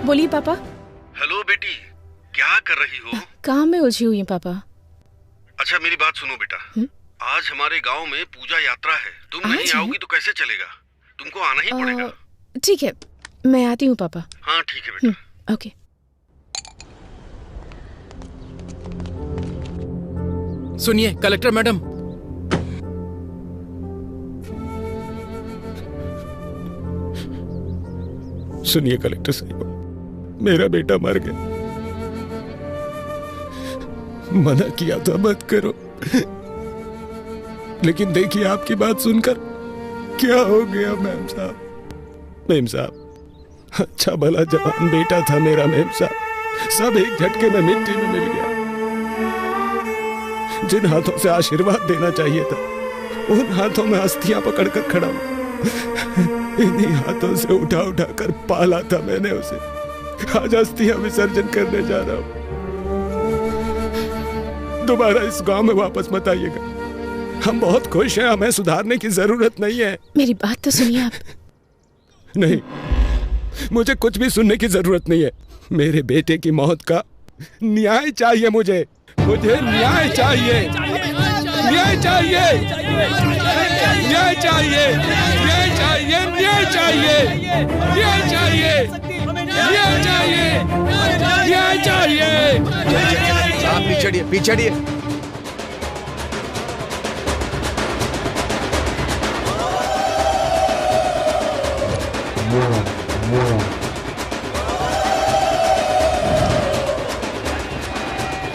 बोलिए पापा। हेलो बेटी, क्या कर रही हो? काम में उलझी हुई हूँ पापा। अच्छा मेरी बात सुनो बेटा, आज हमारे गांव में पूजा यात्रा है। तुम नहीं आओगी तो कैसे चलेगा? तुमको आना ही पड़ेगा। ठीक है, मैं आती हूँ पापा। हाँ ठीक है बेटा। ओके। सुनिए कलेक्टर मैडम, सुनिए कलेक्टर साहब, मेरा बेटा मर गया। मना किया था मत करो, लेकिन देखिए आपकी बात सुनकर क्या हो गया मेम साहब। मेम साहब, अच्छा भला जवान बेटा था मेरा मेम साहब, सब एक झटके में मिट्टी में मिल गया। जिन हाथों से आशीर्वाद देना चाहिए था, उन हाथों में अस्थियां पकड़कर खड़ा हूं। इन्हीं हाथों से उठा उठा कर पाला था मैंने उसे। आज अस्थियां विसर्जन करने जा रहा हूं। दोबारा इस गांव में वापस मत आइएगा। हम बहुत खुश हैं, हमें सुधारने की जरूरत नहीं है। मेरी बात तो सुनिए आप। नहीं, मुझे कुछ भी सुनने की जरूरत नहीं है। मेरे बेटे की मौत का न्याय चाहिए मुझे न्याय चाहिए। न्याय चाहिए, न्याय चाहिए, न्याय चाहिए, न्याय चाहिए, न्याय चाहिए, न्याय चाहिए, न्याय चाहिए। आप पीछे पीछे।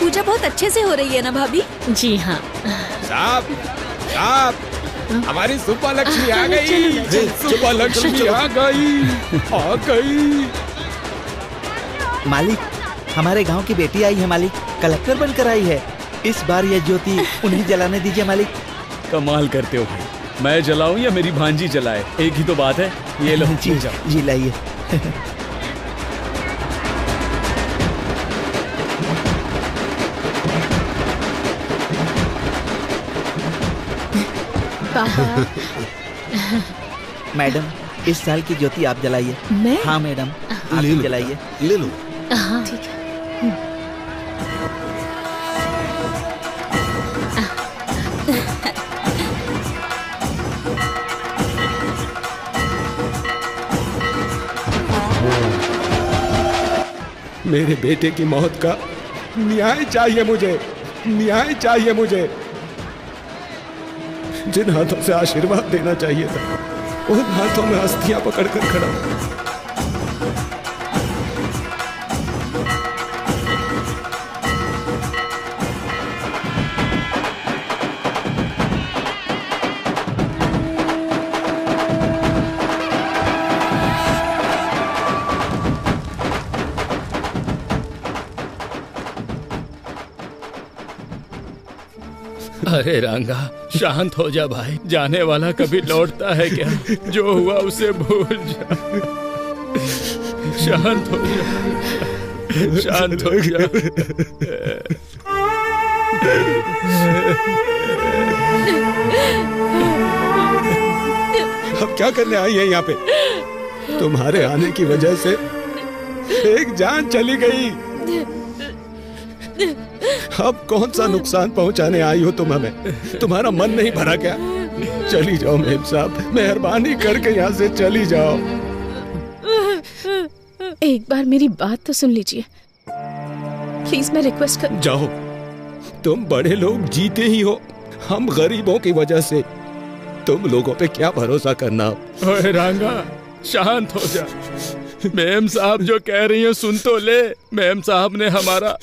पूजा बहुत अच्छे से हो रही है ना भाभी? जी हाँ। साहब, साहब, हमारी सुपा लक्ष्मी आ गई। सुपा लक्ष्मी आ गई। मालिक, हमारे गांव की बेटी आई है मालिक, कलेक्टर बनकर आई है। इस बार यह ज्योति उन्हें जलाने दीजिए मालिक। कमाल करते हो भाई, मैं जलाऊं या मेरी भांजी जलाए, एक ही तो बात है। ये लो जी लाइए। मैडम, इस साल की ज्योति आप जलाइए। मैं? हाँ मैडम, आप जलाइए। ले लो। हाँ ठीक है। मेरे बेटे की मौत का न्याय चाहिए मुझे, न्याय चाहिए मुझे। जिन हाथों से आशीर्वाद देना चाहिए था, उन हाथों में अस्थियां पकड़कर खड़ा हूं। अरे रंगा, शांत हो जा भाई। जाने वाला कभी लौटता है क्या? जो हुआ उसे भूल जा। शांत हो जा, शांत हो जा। अब क्या करने आई है यहाँ पे? तुम्हारे आने की वजह से एक जान चली गई। अब कौन सा नुकसान पहुंचाने आई हो तुम हमें? तुम्हारा मन नहीं भरा क्या? चली जाओ मेम साहब, मेहरबानी करके यहाँ से चली जाओ। एक बार मेरी बात तो सुन लीजिए प्लीज, मैं रिक्वेस्ट कर। जाओ, तुम बड़े लोग जीते ही हो, हम गरीबों की वजह से तुम लोगों पे क्या भरोसा करना। ओए रंगा, शांत हो जा। मैम साहब जो कह रही है सुन तो ले। मैम साहब ने हमारा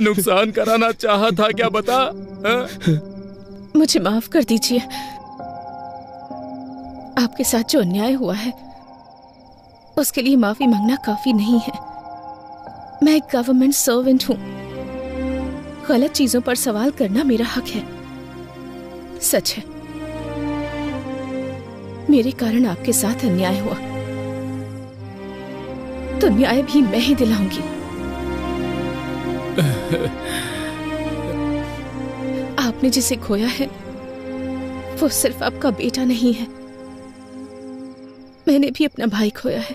नुकसान कराना चाहा था क्या, बता? मुझे माफ कर दीजिए। आपके साथ जो अन्याय हुआ है उसके लिए माफी मांगना काफी नहीं है। मैं एक गवर्नमेंट सर्वेंट हूँ, गलत चीजों पर सवाल करना मेरा हक है। सच है, मेरे कारण आपके साथ अन्याय हुआ, तो न्याय भी मैं ही दिलाऊंगी। आपने जिसे खोया है वो सिर्फ आपका बेटा नहीं है, मैंने भी अपना भाई खोया है।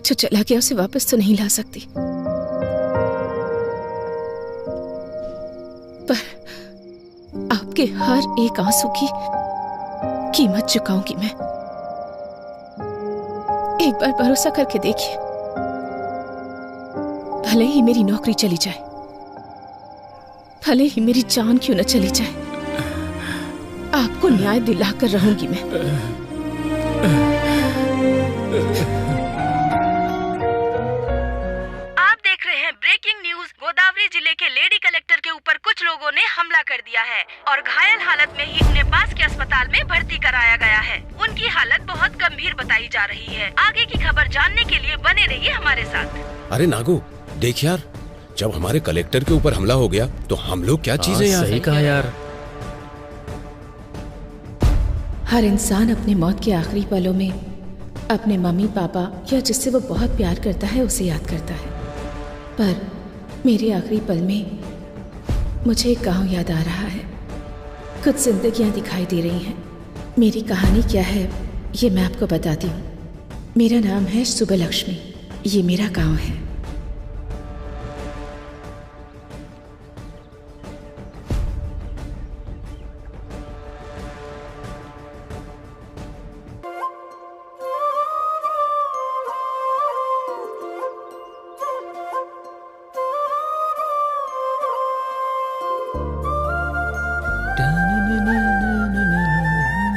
जो चला गया उसे वापस तो नहीं ला सकती, पर आपके हर एक आंसू की कीमत चुकाऊंगी मैं। एक बार भरोसा करके देखिए, भले ही मेरी नौकरी चली जाए, भले ही मेरी जान क्यों न चली जाए, आपको न्याय दिलाकर रहूंगी मैं। आप देख रहे हैं ब्रेकिंग न्यूज। गोदावरी जिले के लेडी कलेक्टर के ऊपर कुछ लोगों ने हमला कर दिया है और घायल हालत में ही उन्हें पास के अस्पताल में भर्ती कराया गया है। उनकी हालत बहुत गंभीर बताई जा रही है। आगे की खबर जानने के लिए बने रहिए हमारे साथ। अरे नागू, देख यार, जब हमारे कलेक्टर के ऊपर हमला हो गया तो हम लोग क्या चीजें यार। सही कहा यार। हर इंसान अपने मौत के आखिरी पलों में अपने मम्मी पापा या जिससे वो बहुत प्यार करता है उसे याद करता है, पर मेरे आखिरी पल में मुझे एक गांव याद आ रहा है। कुछ जिंदगियां दिखाई दे रही हैं। मेरी कहानी क्या है ये मैं आपको बताती हूँ। मेरा नाम है सुबलक्ष्मी, ये मेरा गांव है।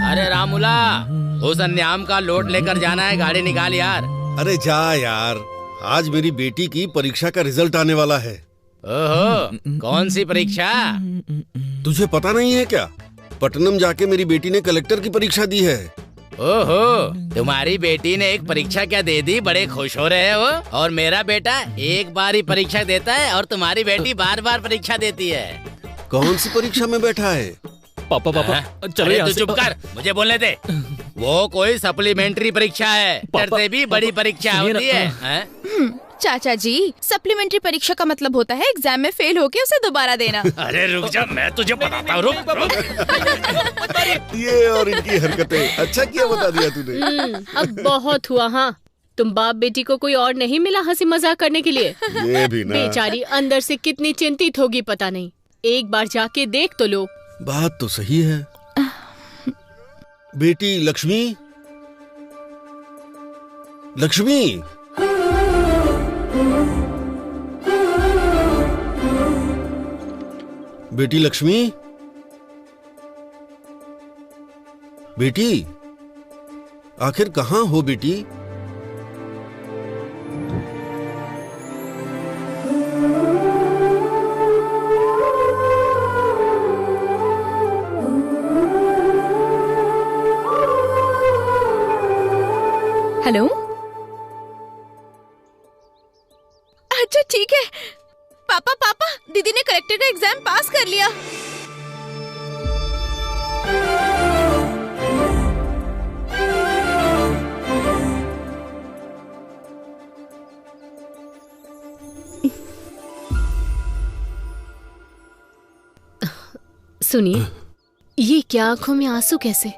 अरे रामुला, उस अन्याम का लोड लेकर जाना है, गाड़ी निकाल यार। अरे जा यार, आज मेरी बेटी की परीक्षा का रिजल्ट आने वाला है। ओहो, कौन सी परीक्षा? तुझे पता नहीं है क्या? पटनम जाके मेरी बेटी ने कलेक्टर की परीक्षा दी है। ओहो, तुम्हारी बेटी ने एक परीक्षा क्या दे दी, बड़े खुश हो रहे हो। और मेरा बेटा एक बार ही परीक्षा देता है और तुम्हारी बेटी बार बार परीक्षा देती है। कौन सी परीक्षा में बैठा है? पापा चलो यहाँ तू से। चुप कर, मुझे बोलने दे। वो कोई सप्लीमेंट्री परीक्षा है, से भी बड़ी परीक्षा होती है। चाचा जी, सप्लीमेंट्री परीक्षा का मतलब होता है एग्जाम में फेल होके उसे दोबारा देना। अरे रुक जा, मैं तुझे बताता हूँ, रुक। ये और इनकी हरकतें, अच्छा किया बता दिया तूने। अब बहुत हुआ। हाँ, तुम बाप बेटी को कोई और नहीं मिला हंसी मजाक करने के लिए? ये भी ना। बेचारी अंदर से कितनी चिंतित होगी पता नहीं। एक बार जाके देख तो लो। बात तो सही है। बेटी लक्ष्मी, लक्ष्मी, बेटी लक्ष्मी, बेटी, आखिर कहाँ हो बेटी? हेलो, अच्छा ठीक है। पापा पापा, दीदी ने कलेक्टर का एग्जाम पास कर लिया। सुनिए, ये क्या आंखों में आंसू कैसे?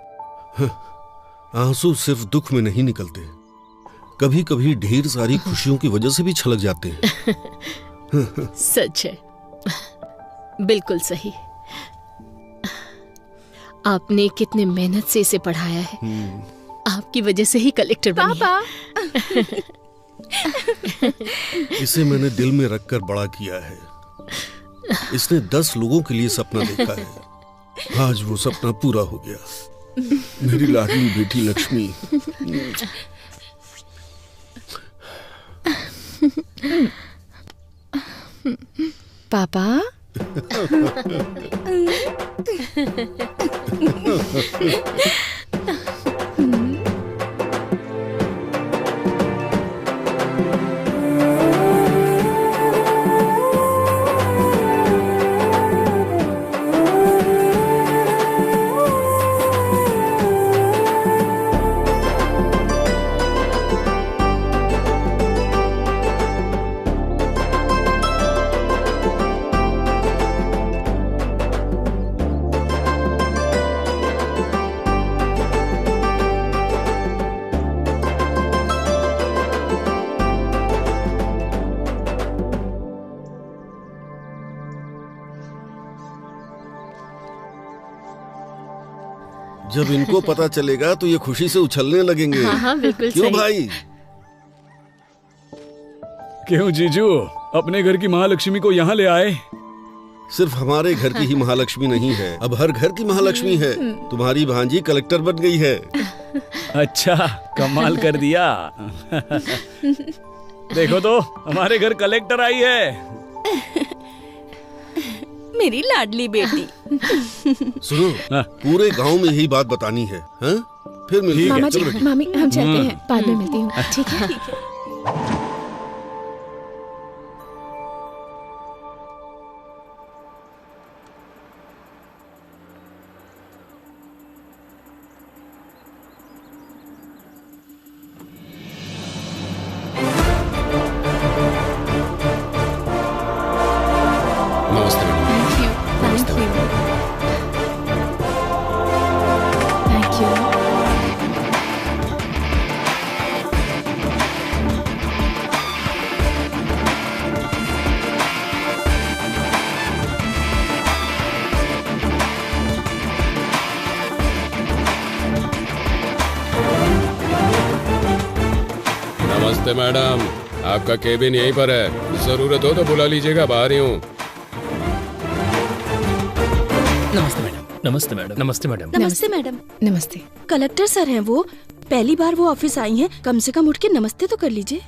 आंसू सिर्फ दुख में नहीं निकलते, कभी कभी ढेर सारी खुशियों की वजह से भी छलक जाते हैं। सच है, बिल्कुल सही। आपने कितने मेहनत से इसे पढ़ाया है, आपकी वजह से ही कलेक्टर बनी है। इसे मैंने दिल में रखकर बड़ा किया है। इसने 10 लोगों के लिए सपना देखा है, आज वो सपना पूरा हो गया। मेरी लाडली बेटी लक्ष्मी। पापा, जब इनको पता चलेगा तो ये खुशी से उछलने लगेंगे। हाँ, बिल्कुल क्यों सही। भाई? क्यों जीजू, अपने घर की महालक्ष्मी को यहाँ ले आए? सिर्फ हमारे घर की ही महालक्ष्मी नहीं है, अब हर घर की महालक्ष्मी है। तुम्हारी भांजी कलेक्टर बन गई है। अच्छा, कमाल कर दिया। देखो तो, हमारे घर कलेक्टर आई है। मेरी लाडली बेटी। सुनो, पूरे गांव में यही बात बतानी है, हाँ? फिर मिलते मामा हैं। जी, चलो बेटी। मामी हम चलते हैं, बाद में मिलती हूँ। ठीक है। नमस्ते madam. Thank you, thank you. नमस्ते मैडम, आपका केबिन यहीं पर है, जरूरत हो तो बुला लीजिएगा, बाहर ही हूँ। नमस्ते मैडम। नमस्ते मैडम। नमस्ते मैडम। नमस्ते मैडम। नमस्ते। कलेक्टर सर हैं वो, पहली बार वो ऑफिस आई हैं, कम से कम उठ के नमस्ते तो कर लीजिए।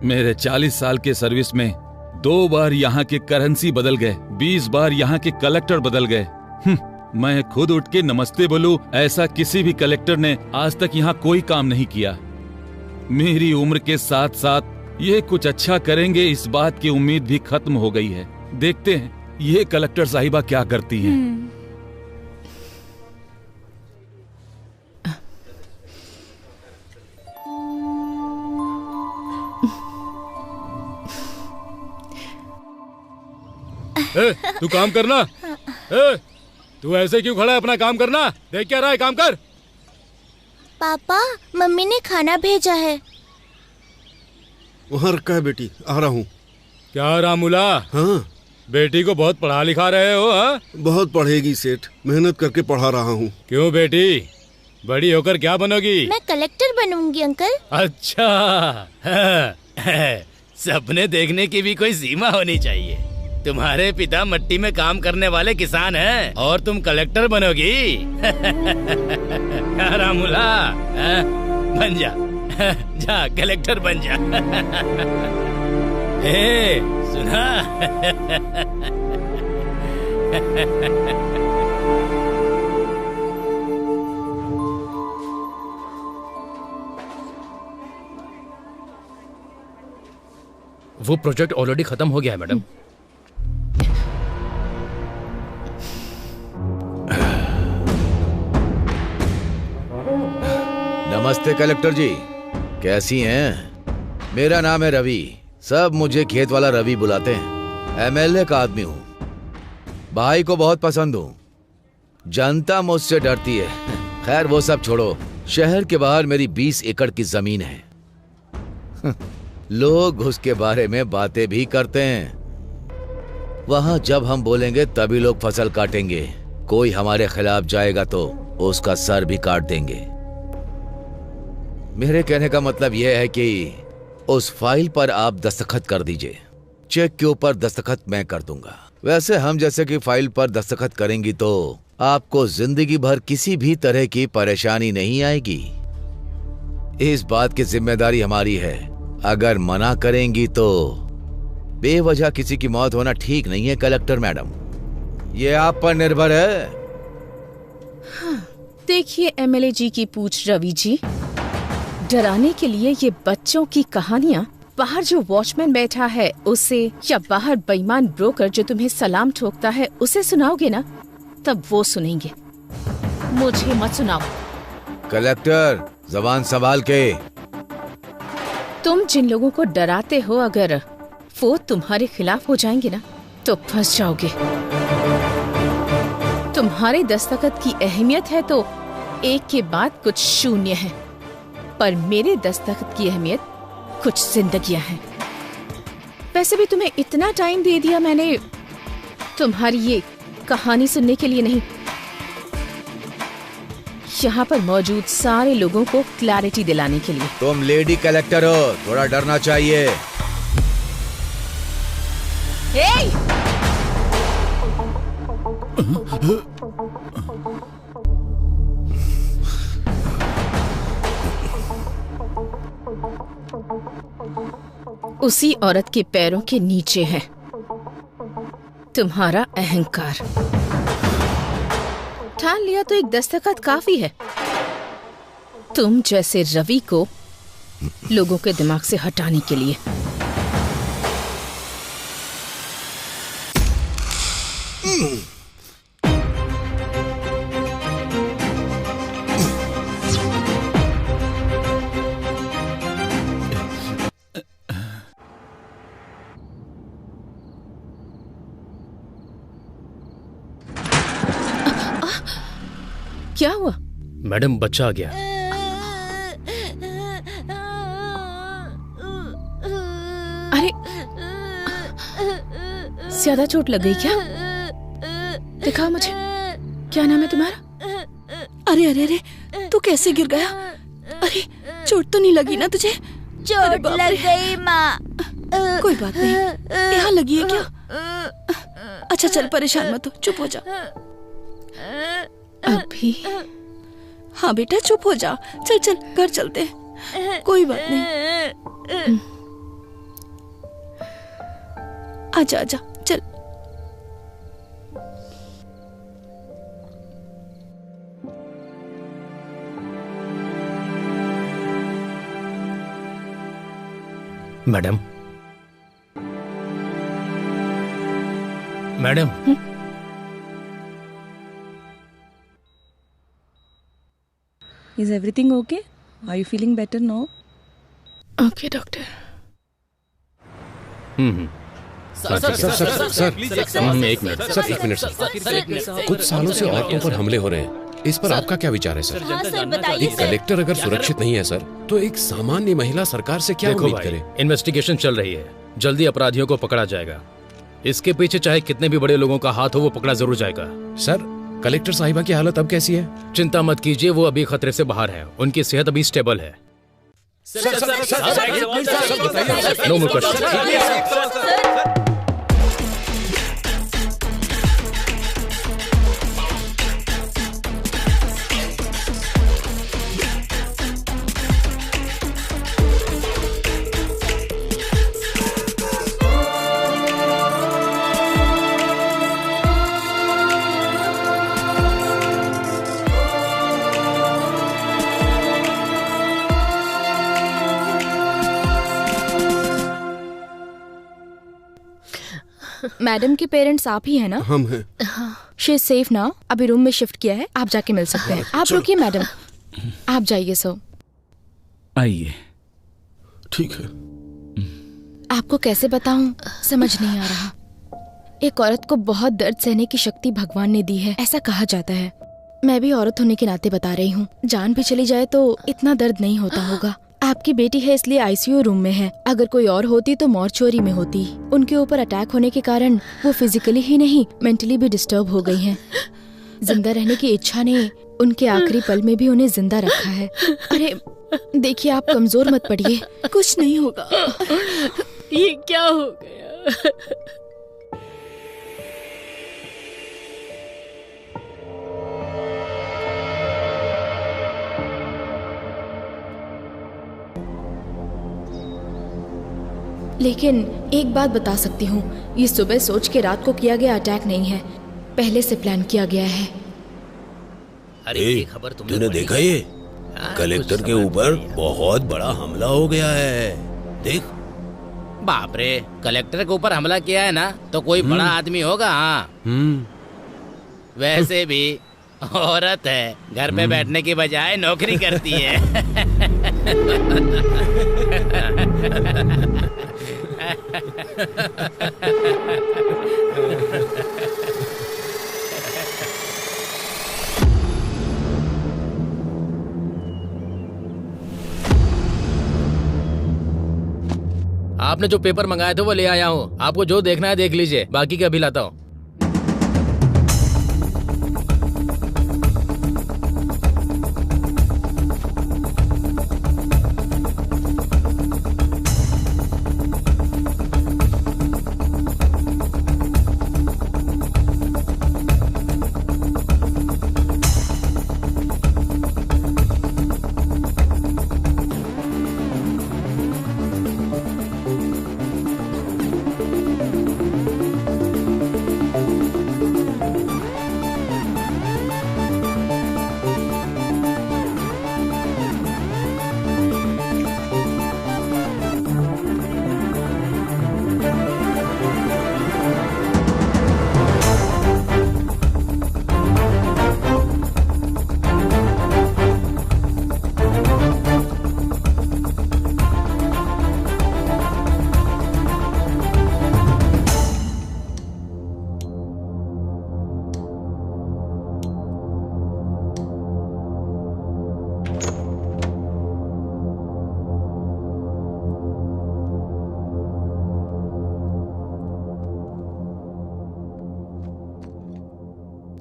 मेरे 40 साल के सर्विस में 2 बार यहाँ के करेंसी बदल गए, 20 बार यहाँ के कलेक्टर बदल गए। मैं खुद उठ के नमस्ते बोलूं, ऐसा किसी भी कलेक्टर ने आज तक यहाँ कोई काम नहीं किया। मेरी उम्र के साथ साथ ये कुछ अच्छा करेंगे, इस बात की उम्मीद भी खत्म हो गई है। देखते हैं ये कलेक्टर साहिबा क्या करती हैं। तू काम करना। तू ऐसे क्यों खड़ा है? अपना काम करना। देख क्या रहा है, काम कर। पापा, मम्मी ने खाना भेजा है। वहाँ रखा है बेटी, आ रहा हूँ। क्या रामूला, हाँ बेटी को बहुत पढ़ा लिखा रहे हो? हाँ, बहुत पढ़ेगी सेठ, मेहनत करके पढ़ा रहा हूँ। क्यों बेटी, बड़ी होकर क्या बनोगी? मैं कलेक्टर बनूंगी अंकल। अच्छा, हाँ। सपने देखने की भी कोई सीमा होनी चाहिए। तुम्हारे पिता मिट्टी में काम करने वाले किसान हैं और तुम कलेक्टर बनोगी। रामूला, हाँ? बन जा, जा कलेक्टर बन जा। हे, सुना? वो प्रोजेक्ट ऑलरेडी खत्म हो गया है मैडम। नमस्ते कलेक्टर जी, कैसी हैं? मेरा नाम है रवि, सब मुझे खेत वाला रवि बुलाते हैं। एमएलए का आदमी हूँ, भाई को बहुत पसंद हूँ। जनता मुझसे डरती है। खैर वो सब छोड़ो, शहर के बाहर मेरी 20 एकड़ की जमीन है। लोग उसके बारे में बातें भी करते हैं। वहां जब हम बोलेंगे तभी लोग फसल काटेंगे। कोई हमारे खिलाफ जाएगा तो उसका सर भी काट देंगे। मेरे कहने का मतलब यह है कि उस फाइल पर आप दस्तखत कर दीजिए। चेक के ऊपर दस्तखत मैं कर दूंगा। वैसे हम जैसे कि फाइल पर दस्तखत करेंगी तो आपको जिंदगी भर किसी भी तरह की परेशानी नहीं आएगी। इस बात की जिम्मेदारी हमारी है। अगर मना करेंगी तो बेवजह किसी की मौत होना ठीक नहीं है कलेक्टर मैडम, ये आप पर निर्भर है। हाँ, देखिए एमएलए जी की पूछ रवि जी, डराने के लिए ये बच्चों की कहानियाँ बाहर जो वॉचमैन बैठा है उसे, या बाहर बेईमान ब्रोकर जो तुम्हें सलाम ठोकता है उसे सुनाओगे ना, तब वो सुनेंगे, मुझे मत सुनाओ। कलेक्टर जबान संभाल के। तुम जिन लोगों को डराते हो, अगर वो तुम्हारे खिलाफ हो जाएंगे ना तो फंस जाओगे। तुम्हारे दस्तखत की अहमियत है तो एक के बाद कुछ शून्य है, पर मेरे दस्तखत की अहमियत कुछ जिंदगियां हैं। वैसे भी तुम्हें इतना टाइम दे दिया मैंने तुम्हारी ये कहानी सुनने के लिए नहीं। यहाँ पर मौजूद सारे लोगों को क्लैरिटी दिलाने के लिए। तुम लेडी कलेक्टर हो, थोड़ा डरना चाहिए। उसी औरत के पैरों के नीचे है तुम्हारा अहंकार। ठान लिया तो एक दस्तखत काफी है। तुम जैसे रवि को लोगों के दिमाग से हटाने के लिए। क्या हुआ? मैडम बच्चा आ गया। अरे ज्यादा चोट लग गई क्या? दिखाओ मुझे, क्या नाम है तुम्हारा? अरे अरे अरे, तू कैसे गिर गया? अरे चोट तो नहीं लगी ना तुझे? चोट लग गई माँ। कोई बात नहीं, यहाँ लगी है क्या? अच्छा चल, परेशान मत हो, चुप हो जा। अभी? हाँ बेटा चुप हो जा। चल चल घर चलते हैं, कोई बात नहीं। आजा आजा चल। Madam, madam, Is everything okay? Are you feeling better now? Okay, doctor. एक मिनट सर। कुछ सालों से औरतों पर हमले हो रहे हैं, इस पर आपका क्या विचार है सर? हाँ सर, बताइए एक कलेक्टर अगर सुरक्षित नहीं है सर, तो एक सामान्य महिला सरकार से क्या उम्मीद करे? इन्वेस्टिगेशन चल रही है, जल्दी अपराधियों को पकड़ा जाएगा। इसके पीछे चाहे कितने भी बड़े लोगों का हाथ हो, वो पकड़ा जरूर जाएगा। सर, कलेक्टर साहिबा की हालत अब कैसी है? चिंता मत कीजिए, वो अभी खतरे से बाहर है। उनकी सेहत अभी स्टेबल है। No more question. मैडम के पेरेंट्स आप ही है ना? हम हैं। शी इज सेफ ना? अभी रूम में शिफ्ट किया है, आप जाके मिल सकते हैं। आप रुकिए मैडम, आप जाइए। सो आइए। ठीक है। आपको कैसे बताऊं, समझ नहीं आ रहा। एक औरत को बहुत दर्द सहने की शक्ति भगवान ने दी है, ऐसा कहा जाता है। मैं भी औरत होने के नाते बता रही हूँ। जान भी चली जाए तो इतना दर्द नहीं होता होगा। आपकी बेटी है इसलिए आईसीयू रूम में है, अगर कोई और होती तो मॉर्चुरी में होती। उनके ऊपर अटैक होने के कारण वो फिजिकली ही नहीं मेंटली भी डिस्टर्ब हो गई हैं। जिंदा रहने की इच्छा ने उनके आखिरी पल में भी उन्हें जिंदा रखा है। अरे देखिए, आप कमजोर मत पड़िए, कुछ नहीं होगा। ये क्या हो गया? लेकिन एक बात बता सकती हूँ, ये सुबह सोच के रात को किया गया अटैक नहीं है, पहले से प्लान किया गया है। अरे ये खबर तूने देखा? ये कलेक्टर के ऊपर बहुत बड़ा हमला हो गया है, देख। बाप रे, कलेक्टर के ऊपर हमला किया है ना, तो कोई बड़ा आदमी होगा। हाँ, वैसे भी औरत है, घर पे बैठने की बजाय नौकरी करती है। आपने जो पेपर मंगाए थे वो ले आया हूँ। आपको जो देखना है देख लीजिए, बाकी का भी लाता हूँ।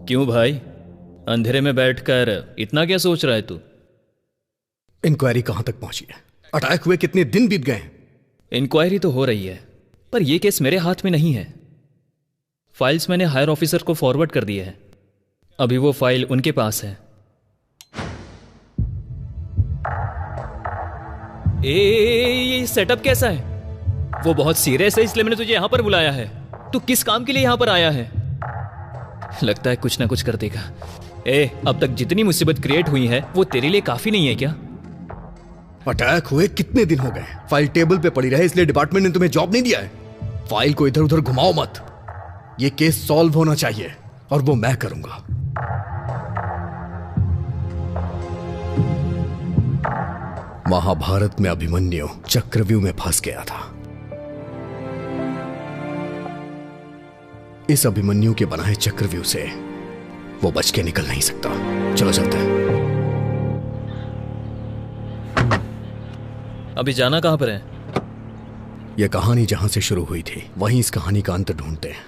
क्यों भाई, अंधेरे में बैठकर इतना क्या सोच रहा है तू? इंक्वायरी कहां तक पहुंची है? अटैक हुए कितने दिन बीत गए? इंक्वायरी तो हो रही है, पर यह केस मेरे हाथ में नहीं है। फाइल्स मैंने हायर ऑफिसर को फॉरवर्ड कर दी है, अभी वो फाइल उनके पास है। ये सेटअप कैसा है? वो बहुत सीरियस है, इसलिए मैंने तुझे यहां पर बुलाया है। तू किस काम के लिए यहां पर आया है? लगता है कुछ ना कुछ कर देगा। अब तक जितनी मुसीबत क्रिएट हुई है वो तेरे लिए काफी नहीं है क्या? अटैक हुए कितने दिन हो गए, फाइल टेबल पे पड़ी रहे इसलिए डिपार्टमेंट ने तुम्हें जॉब नहीं दिया है। फाइल को इधर उधर घुमाओ मत, ये केस सॉल्व होना चाहिए और वो मैं करूंगा। महाभारत में अभिमन्यु चक्रव्यूह में फंस गया था। इस अभिमन्यु के बनाए चक्रव्यूह से वो बच के निकल नहीं सकता। चलो चलते हैं। अभी जाना कहां पर है? यह कहानी जहां से शुरू हुई थी वहीं इस कहानी का अंत ढूंढते हैं।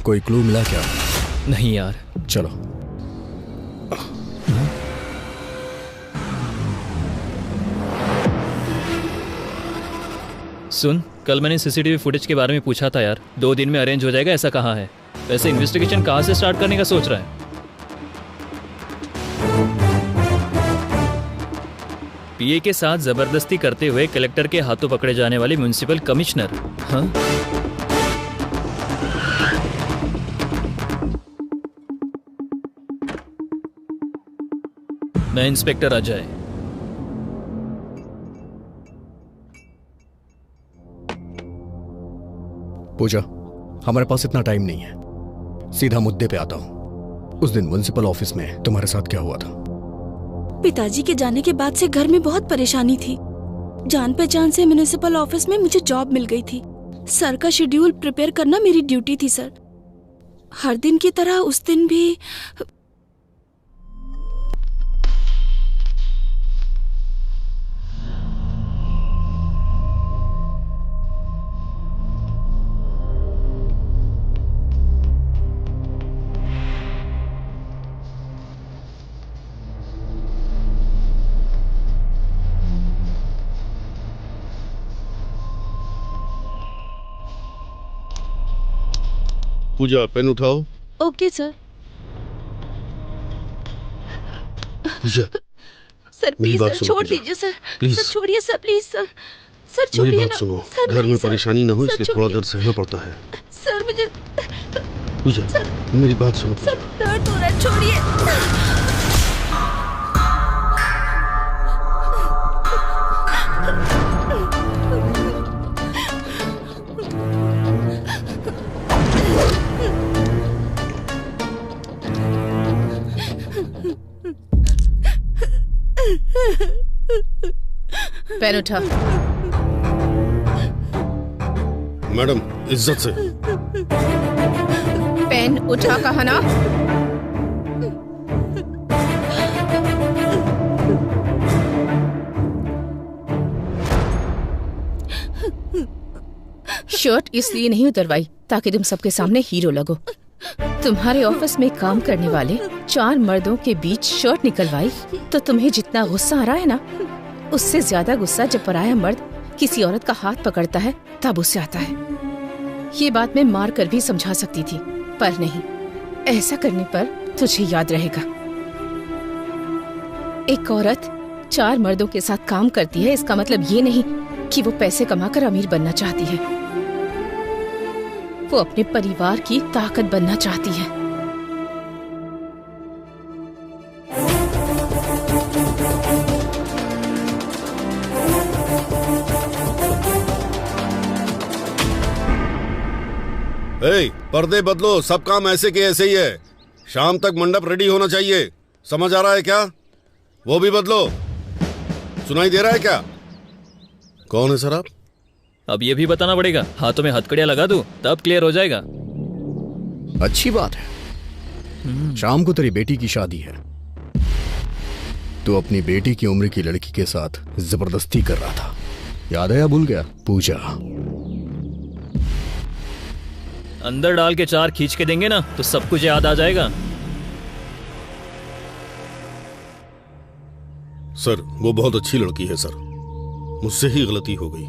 कोई क्लू मिला क्या? नहीं यार। चलो। सुन, कल मैंने सीसीटीवी फुटेज के बारे में पूछा था यार, 2 दिन में अरेंज हो जाएगा ऐसा कहा है। वैसे इन्वेस्टिगेशन कहां से स्टार्ट करने का सोच रहा है? पीए के साथ जबरदस्ती करते हुए कलेक्टर के हाथों पकड़े जाने वाले म्युनिसिपल कमिश्नर। हाँ, मैं इंस्पेक्टर अजय। पूजा, हमारे पास इतना टाइम नहीं है, सीधा मुद्दे पे आता हूं। उस दिन म्युनिसिपल ऑफिस में तुम्हारे साथ क्या हुआ था? पिताजी के जाने के बाद से घर में बहुत परेशानी थी। जान पहचान से म्युनिसिपल ऑफिस में मुझे जॉब मिल गई थी। सर का शेड्यूल प्रिपेयर करना मेरी ड्यूटी थी सर। हर दिन की तरह उस दिन भी पूजा, पेन उठाओ। Okay sir. Puja, sir please sir छोड़ दीजिए सर। सर छोड़िए सर, प्लीज सर। सर छोड़िए ना। मेरी बात सुनो, घर में परेशानी ना हो इसलिए थोड़ा दर्द सहना पड़ता है। सर मुझे पूजा, मेरी बात सुनो। सर दर्द हो रहा है, छोड़िए। पेन उठा। मैडम, इज्जत से। पेन उठा कहा ना। शर्ट इसलिए नहीं उतरवाई ताकि तुम सबके सामने हीरो लगो। तुम्हारे ऑफिस में काम करने वाले 4 मर्दों के बीच शर्ट निकलवाई तो तुम्हें जितना गुस्सा आ रहा है ना, उससे ज्यादा गुस्सा जब पराया मर्द किसी औरत का हाथ पकड़ता है तब उससे आता है। ये बात मैं मार कर भी समझा सकती थी, पर नहीं। ऐसा करने पर तुझे याद रहेगा। एक औरत 4 मर्दों के साथ काम करती है, इसका मतलब ये नहीं कि वो पैसे कमाकर अमीर बनना चाहती है। वो अपने परिवार की ताकत बनना चाहती है। पर्दे बदलो, सब काम ऐसे के ऐसे ही है। शाम तक मंडप रेडी होना चाहिए, समझ आ रहा है क्या? वो भी बदलो। सुनाई दे रहा है क्या? कौन है सर आप? अब ये भी बताना पड़ेगा। हाथों में हथकड़ियां लगा दूं तब क्लियर हो जाएगा। अच्छी बात है। शाम को तेरी बेटी की शादी है। तू अपनी बेटी की उम्र की लड़की के साथ जबरदस्ती कर रहा था, याद है या भूल गया? पूजा अंदर डाल के 4 खींच के देंगे ना तो सब कुछ याद आ जाएगा। सर वो बहुत अच्छी लड़की है सर, मुझसे ही गलती हो गई,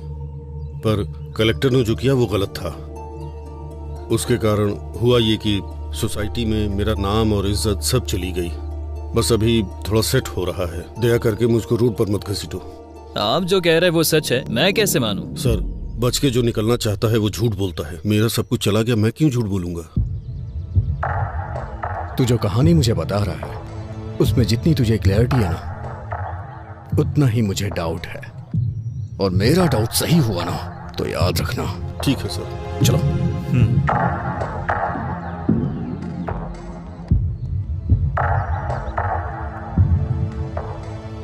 पर कलेक्टर ने जो किया वो गलत था। उसके कारण हुआ ये कि सोसाइटी में मेरा नाम और इज्जत सब चली गई। बस अभी थोड़ा सेट हो रहा है। दया करके मुझको रोड पर मत घसीटो। आप जो कह रहे हैं वो सच है, मैं कैसे मानूं? सर बच के जो निकलना चाहता है वो झूठ बोलता है। मेरा सब कुछ चला गया, मैं क्यों झूठ बोलूंगा? तू जो कहानी मुझे बता रहा है उसमें जितनी तुझे क्लैरिटी है ना, उतना ही मुझे डाउट है। और मेरा डाउट सही हुआ ना तो याद रखना। ठीक है सर, चलो।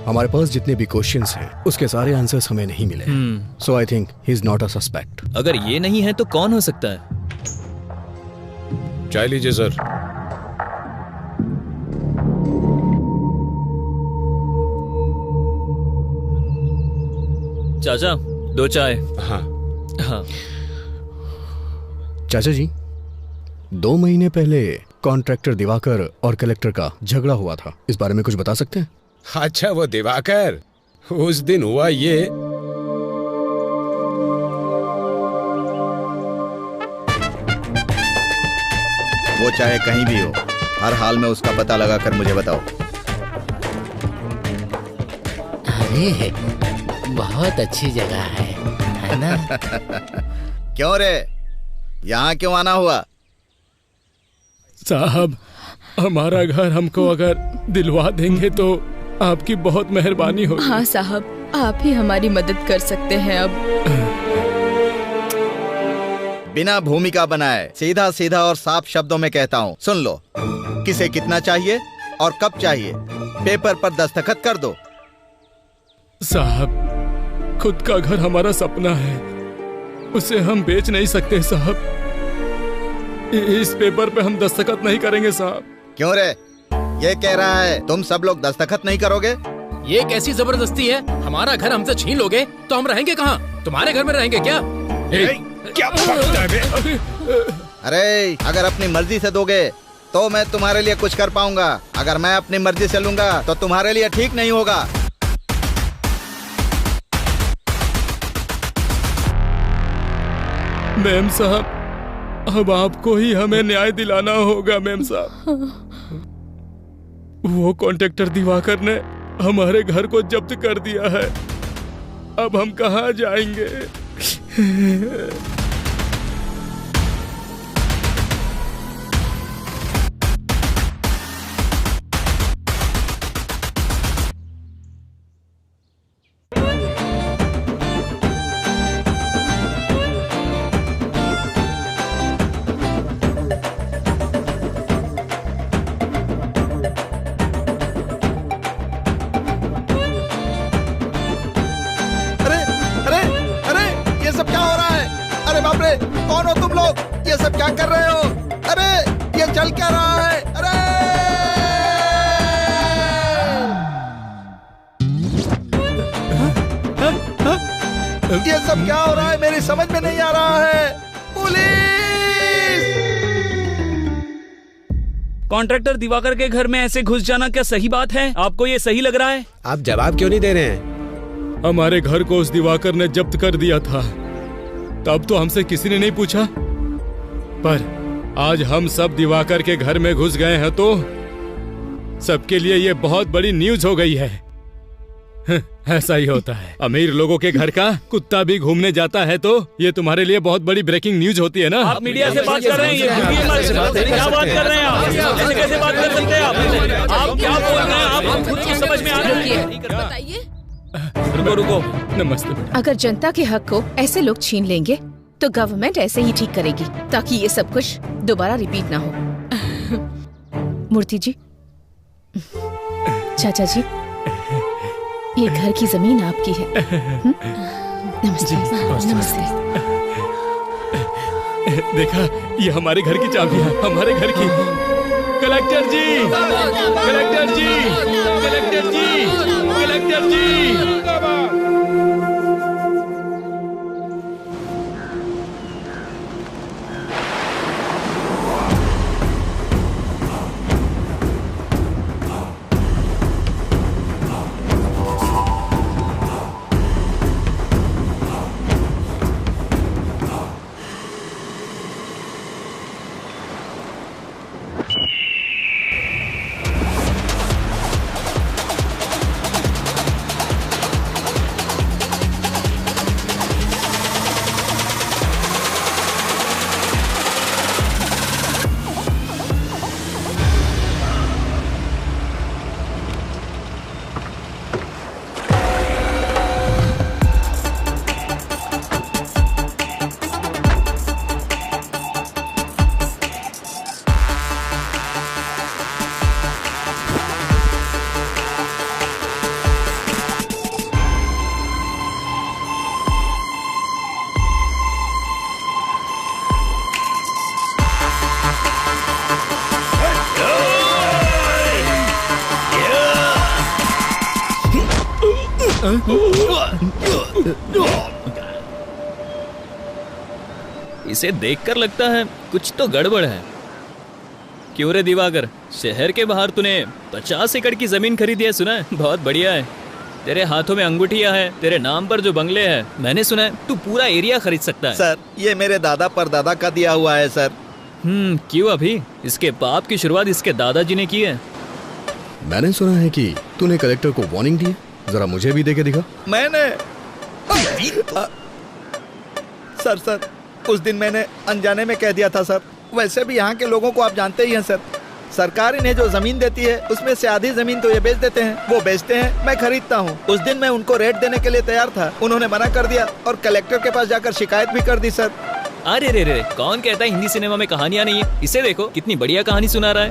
हमारे पास जितने भी क्वेश्चंस हैं उसके सारे आंसर्स हमें नहीं मिले। So I think he is not a suspect. अगर ये नहीं है तो कौन हो सकता है? चाय लीजिए सर। चाचा 2 चाय। हाँ हाँ। चाचा जी 2 महीने पहले कॉन्ट्रैक्टर दिवाकर और कलेक्टर का झगड़ा हुआ था, इस बारे में कुछ बता सकते हैं? अच्छा वो दिवाकर, उस दिन हुआ ये। वो चाहे कहीं भी हो, हर हाल में उसका पता लगाकर मुझे बताओ। अरे बहुत अच्छी जगह है ना? क्यों रे, यहाँ क्यों आना हुआ? साहब हमारा घर हमको अगर दिलवा देंगे तो आपकी बहुत मेहरबानी होगी। हाँ साहब, आप ही हमारी मदद कर सकते हैं। अब बिना भूमिका बनाए सीधा सीधा और साफ शब्दों में कहता हूँ, सुन लो। किसे कितना चाहिए और कब चाहिए, पेपर पर दस्तखत कर दो। साहब खुद का घर हमारा सपना है, उसे हम बेच नहीं सकते साहब। इस पेपर पे हम दस्तखत नहीं करेंगे साहब। क्यों रे, ये कह रहा है तुम सब लोग दस्तखत नहीं करोगे? ये कैसी जबरदस्ती है? हमारा घर हमसे छीन लोगे तो हम रहेंगे कहाँ? तुम्हारे घर में रहेंगे क्या? क्या बकता है बे? अरे अगर अपनी मर्जी से दोगे तो मैं तुम्हारे लिए कुछ कर पाऊंगा, अगर मैं अपनी मर्जी से लूंगा तो तुम्हारे लिए ठीक नहीं होगा। मैम साहब अब आपको ही हमें न्याय दिलाना होगा। मैम साहब वो कॉन्ट्रैक्टर दिवाकर ने हमारे घर को जब्त कर दिया है, अब हम कहाँ जाएंगे? कौन हो तुम लोग? ये सब क्या कर रहे हो? अरे ये चल क्या रहा है? अरे ये सब क्या हो रहा है? मेरी समझ में नहीं आ रहा है। पुलिस! कॉन्ट्रैक्टर दिवाकर के घर में ऐसे घुस जाना क्या सही बात है? आपको ये सही लग रहा है? आप जवाब क्यों नहीं दे रहे हैं? हमारे घर को उस दिवाकर ने जब्त कर दिया था, तब तो हमसे किसी ने नहीं पूछा, पर आज हम सब दिवाकर के घर में घुस गए हैं तो सबके लिए ये बहुत बड़ी न्यूज हो गई है। ऐसा ही होता है, अमीर लोगों के घर का कुत्ता भी घूमने जाता है तो ये तुम्हारे लिए बहुत बड़ी ब्रेकिंग न्यूज होती है ना। आप मीडिया से बात कर रहे हैं, क्या बात कर रहे हैं आप? ऐसे कैसे बात कर सकते हैं आप क्या बोल रहे हैं? आप खुद को समझ में आ रही है? बताइए। रुको रुको, नमस्ते। अगर जनता के हक को ऐसे लोग छीन लेंगे तो गवर्नमेंट ऐसे ही ठीक करेगी ताकि ये सब कुछ दोबारा रिपीट ना हो। मूर्ति जी, चाचा जी, ये घर की जमीन आपकी है। नमस्ते। नमस्ते। देखा, ये हमारे घर की चाबी है, हमारे घर की। कलेक्टर जी, कलेक्टर जी, कलेक्टर जी, कलेक्टर जी। इसे देखकर लगता है कुछ तो गड़बड़ है। क्यों रे दिवाकर, शहर के बाहर तूने 50 एकड़ की जमीन खरीदी है, सुना है? बहुत बढ़िया है। तेरे हाथों में अंगूठियां हैं, तेरे नाम पर जो बंगले हैं, मैंने सुना है तू पूरा एरिया खरीद सकता है। सर, ये मेरे दादा परदादा का दिया हुआ है सर। क्यों अभी? इसके पाप की शुरुआत इसके दादाजी ने की है। मैंने सुना है कि तूने कलेक्टर को वार्निंग दी है, जरा मुझे भी देके दिखा। मैंने सर उस दिन मैंने अनजाने में कह दिया था सर। वैसे भी यहाँ के लोगों को आप जानते ही हैं सर, सरकार इन्हें जो जमीन देती है उसमें से आधी जमीन तो ये बेच देते हैं, वो बेचते हैं, मैं खरीदता हूँ। उस दिन मैं उनको रेट देने के लिए तैयार था, उन्होंने मना कर दिया और कलेक्टर के पास जाकर शिकायत भी कर दी सर। अरे रे रे, कौन कहता है हिंदी सिनेमा में कहानियां नहीं है? इसे देखो, कितनी बढ़िया कहानी सुना रहा है।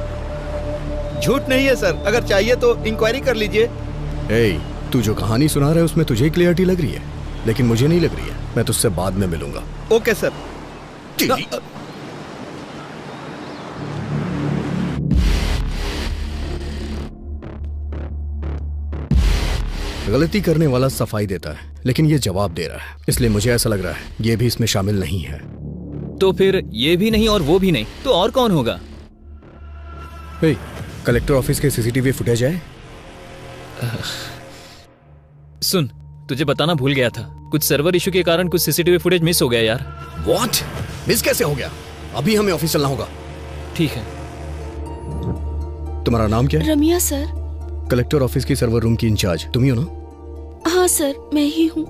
झूठ नहीं है सर, अगर चाहिए तो इंक्वायरी कर लीजिए। तू जो कहानी सुना रहा है उसमें तुझे क्लियरिटी लग रही है, लेकिन मुझे नहीं लग रही है। मैं तुझसे बाद में मिलूंगा। Okay sir. गलती करने वाला सफाई देता है, लेकिन ये जवाब दे रहा है, इसलिए मुझे ऐसा लग रहा है ये भी इसमें शामिल नहीं है। तो फिर ये भी नहीं और वो भी नहीं, तो और कौन होगा? कलेक्टर ऑफिस के सीसीटीवी फुटेज है? सुन, तुझे बताना भूल गया था, कुछ सर्वर इशू के कारण कुछ सीसीटीवी फुटेज मिस हो गया यार। व्हाट? मिस कैसे हो गया? अभी हमें ऑफिस चलना होगा। ठीक है। तुम्हारा नाम क्या है? रमिया सर। कलेक्टर ऑफिस की सर्वर रूम की इंचार्ज तुम ही हो ना? हाँ सर, मैं ही हूँ।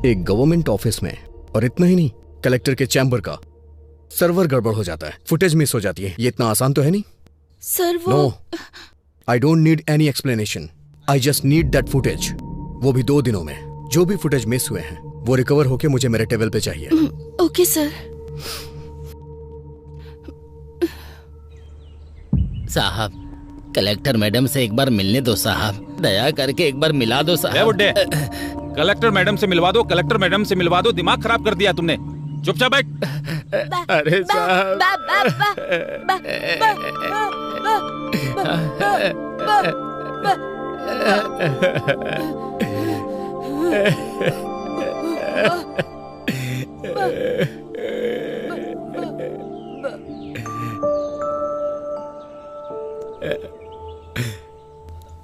एक गवर्नमेंट ऑफिस में, और इतना ही नहीं, कलेक्टर के चैम्बर का सर्वर गड़बड़ हो जाता है, फुटेज मिस हो जाती है, ये इतना आसान तो है नहीं। सर वो no, I don't need any explanation, I just need that footage, वो भी 2 दिनों में। जो भी फुटेज मिस हुए हैं वो रिकवर होके मुझे मेरे टेबल पे चाहिए। Okay sir. साहब, कलेक्टर मैडम से एक बार मिलने दो साहब, दया करके एक बार मिला दो साहब। बुड्ढे, कलेक्टर मैडम से मिलवा दो, कलेक्टर मैडम से मिलवा दो, दिमाग खराब कर दिया तुमने। चुपचाप बैठ। अरे साहब,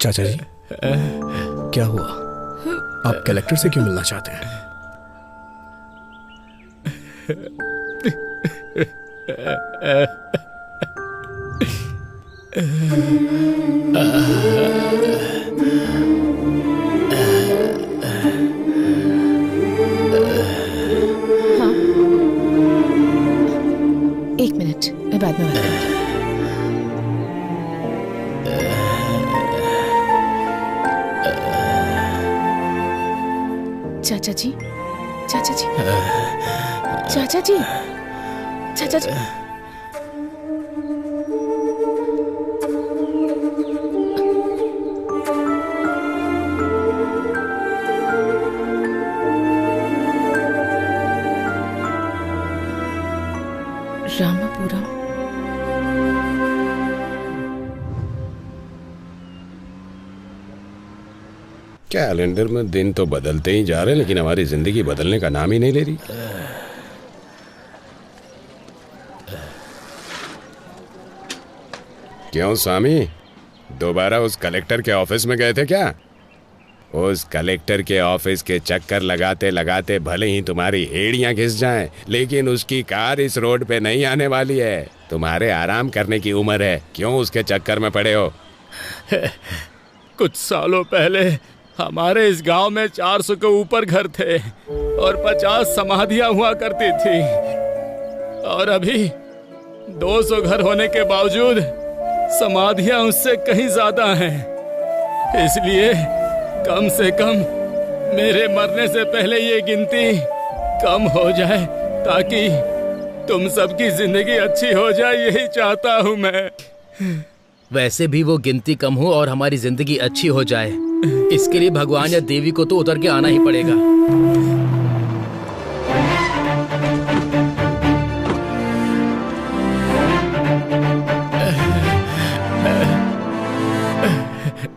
चाचा जी, क्या हुआ? आप कलेक्टर से क्यों मिलना चाहते हैं? हाँ, 1 मिनट, मैं बाद में बात करूंगी। चाचा जी, चाचा जी, चाचा जी, चाचा जी, रामापुरम। कैलेंडर में दिन तो बदलते ही जा रहे लेकिन हमारी जिंदगी बदलने का नाम ही नहीं ले रही। क्यों स्वामी, दोबारा उस कलेक्टर के ऑफिस में गए थे क्या? उस कलेक्टर के ऑफिस के चक्कर लगाते लगाते भले ही तुम्हारी एड़ियां घिस जाएं, लेकिन उसकी कार इस रोड पे नहीं आने वाली है। तुम्हारे आराम करने की उम्र है, क्यों उसके चक्कर में पड़े हो? कुछ सालों पहले हमारे इस गांव में 400 के ऊपर घर थे और 50 समाधियां हुआ करती थी, और अभी 200 घर होने के बावजूद समाधियां उससे कहीं ज्यादा हैं। इसलिए कम से कम मेरे मरने से पहले ये गिनती कम हो जाए, ताकि तुम सबकी जिंदगी अच्छी हो जाए, यही चाहता हूँ मैं। वैसे भी वो गिनती कम हो और हमारी जिंदगी अच्छी हो जाए, इसके लिए भगवान या देवी को तो उतर के आना ही पड़ेगा।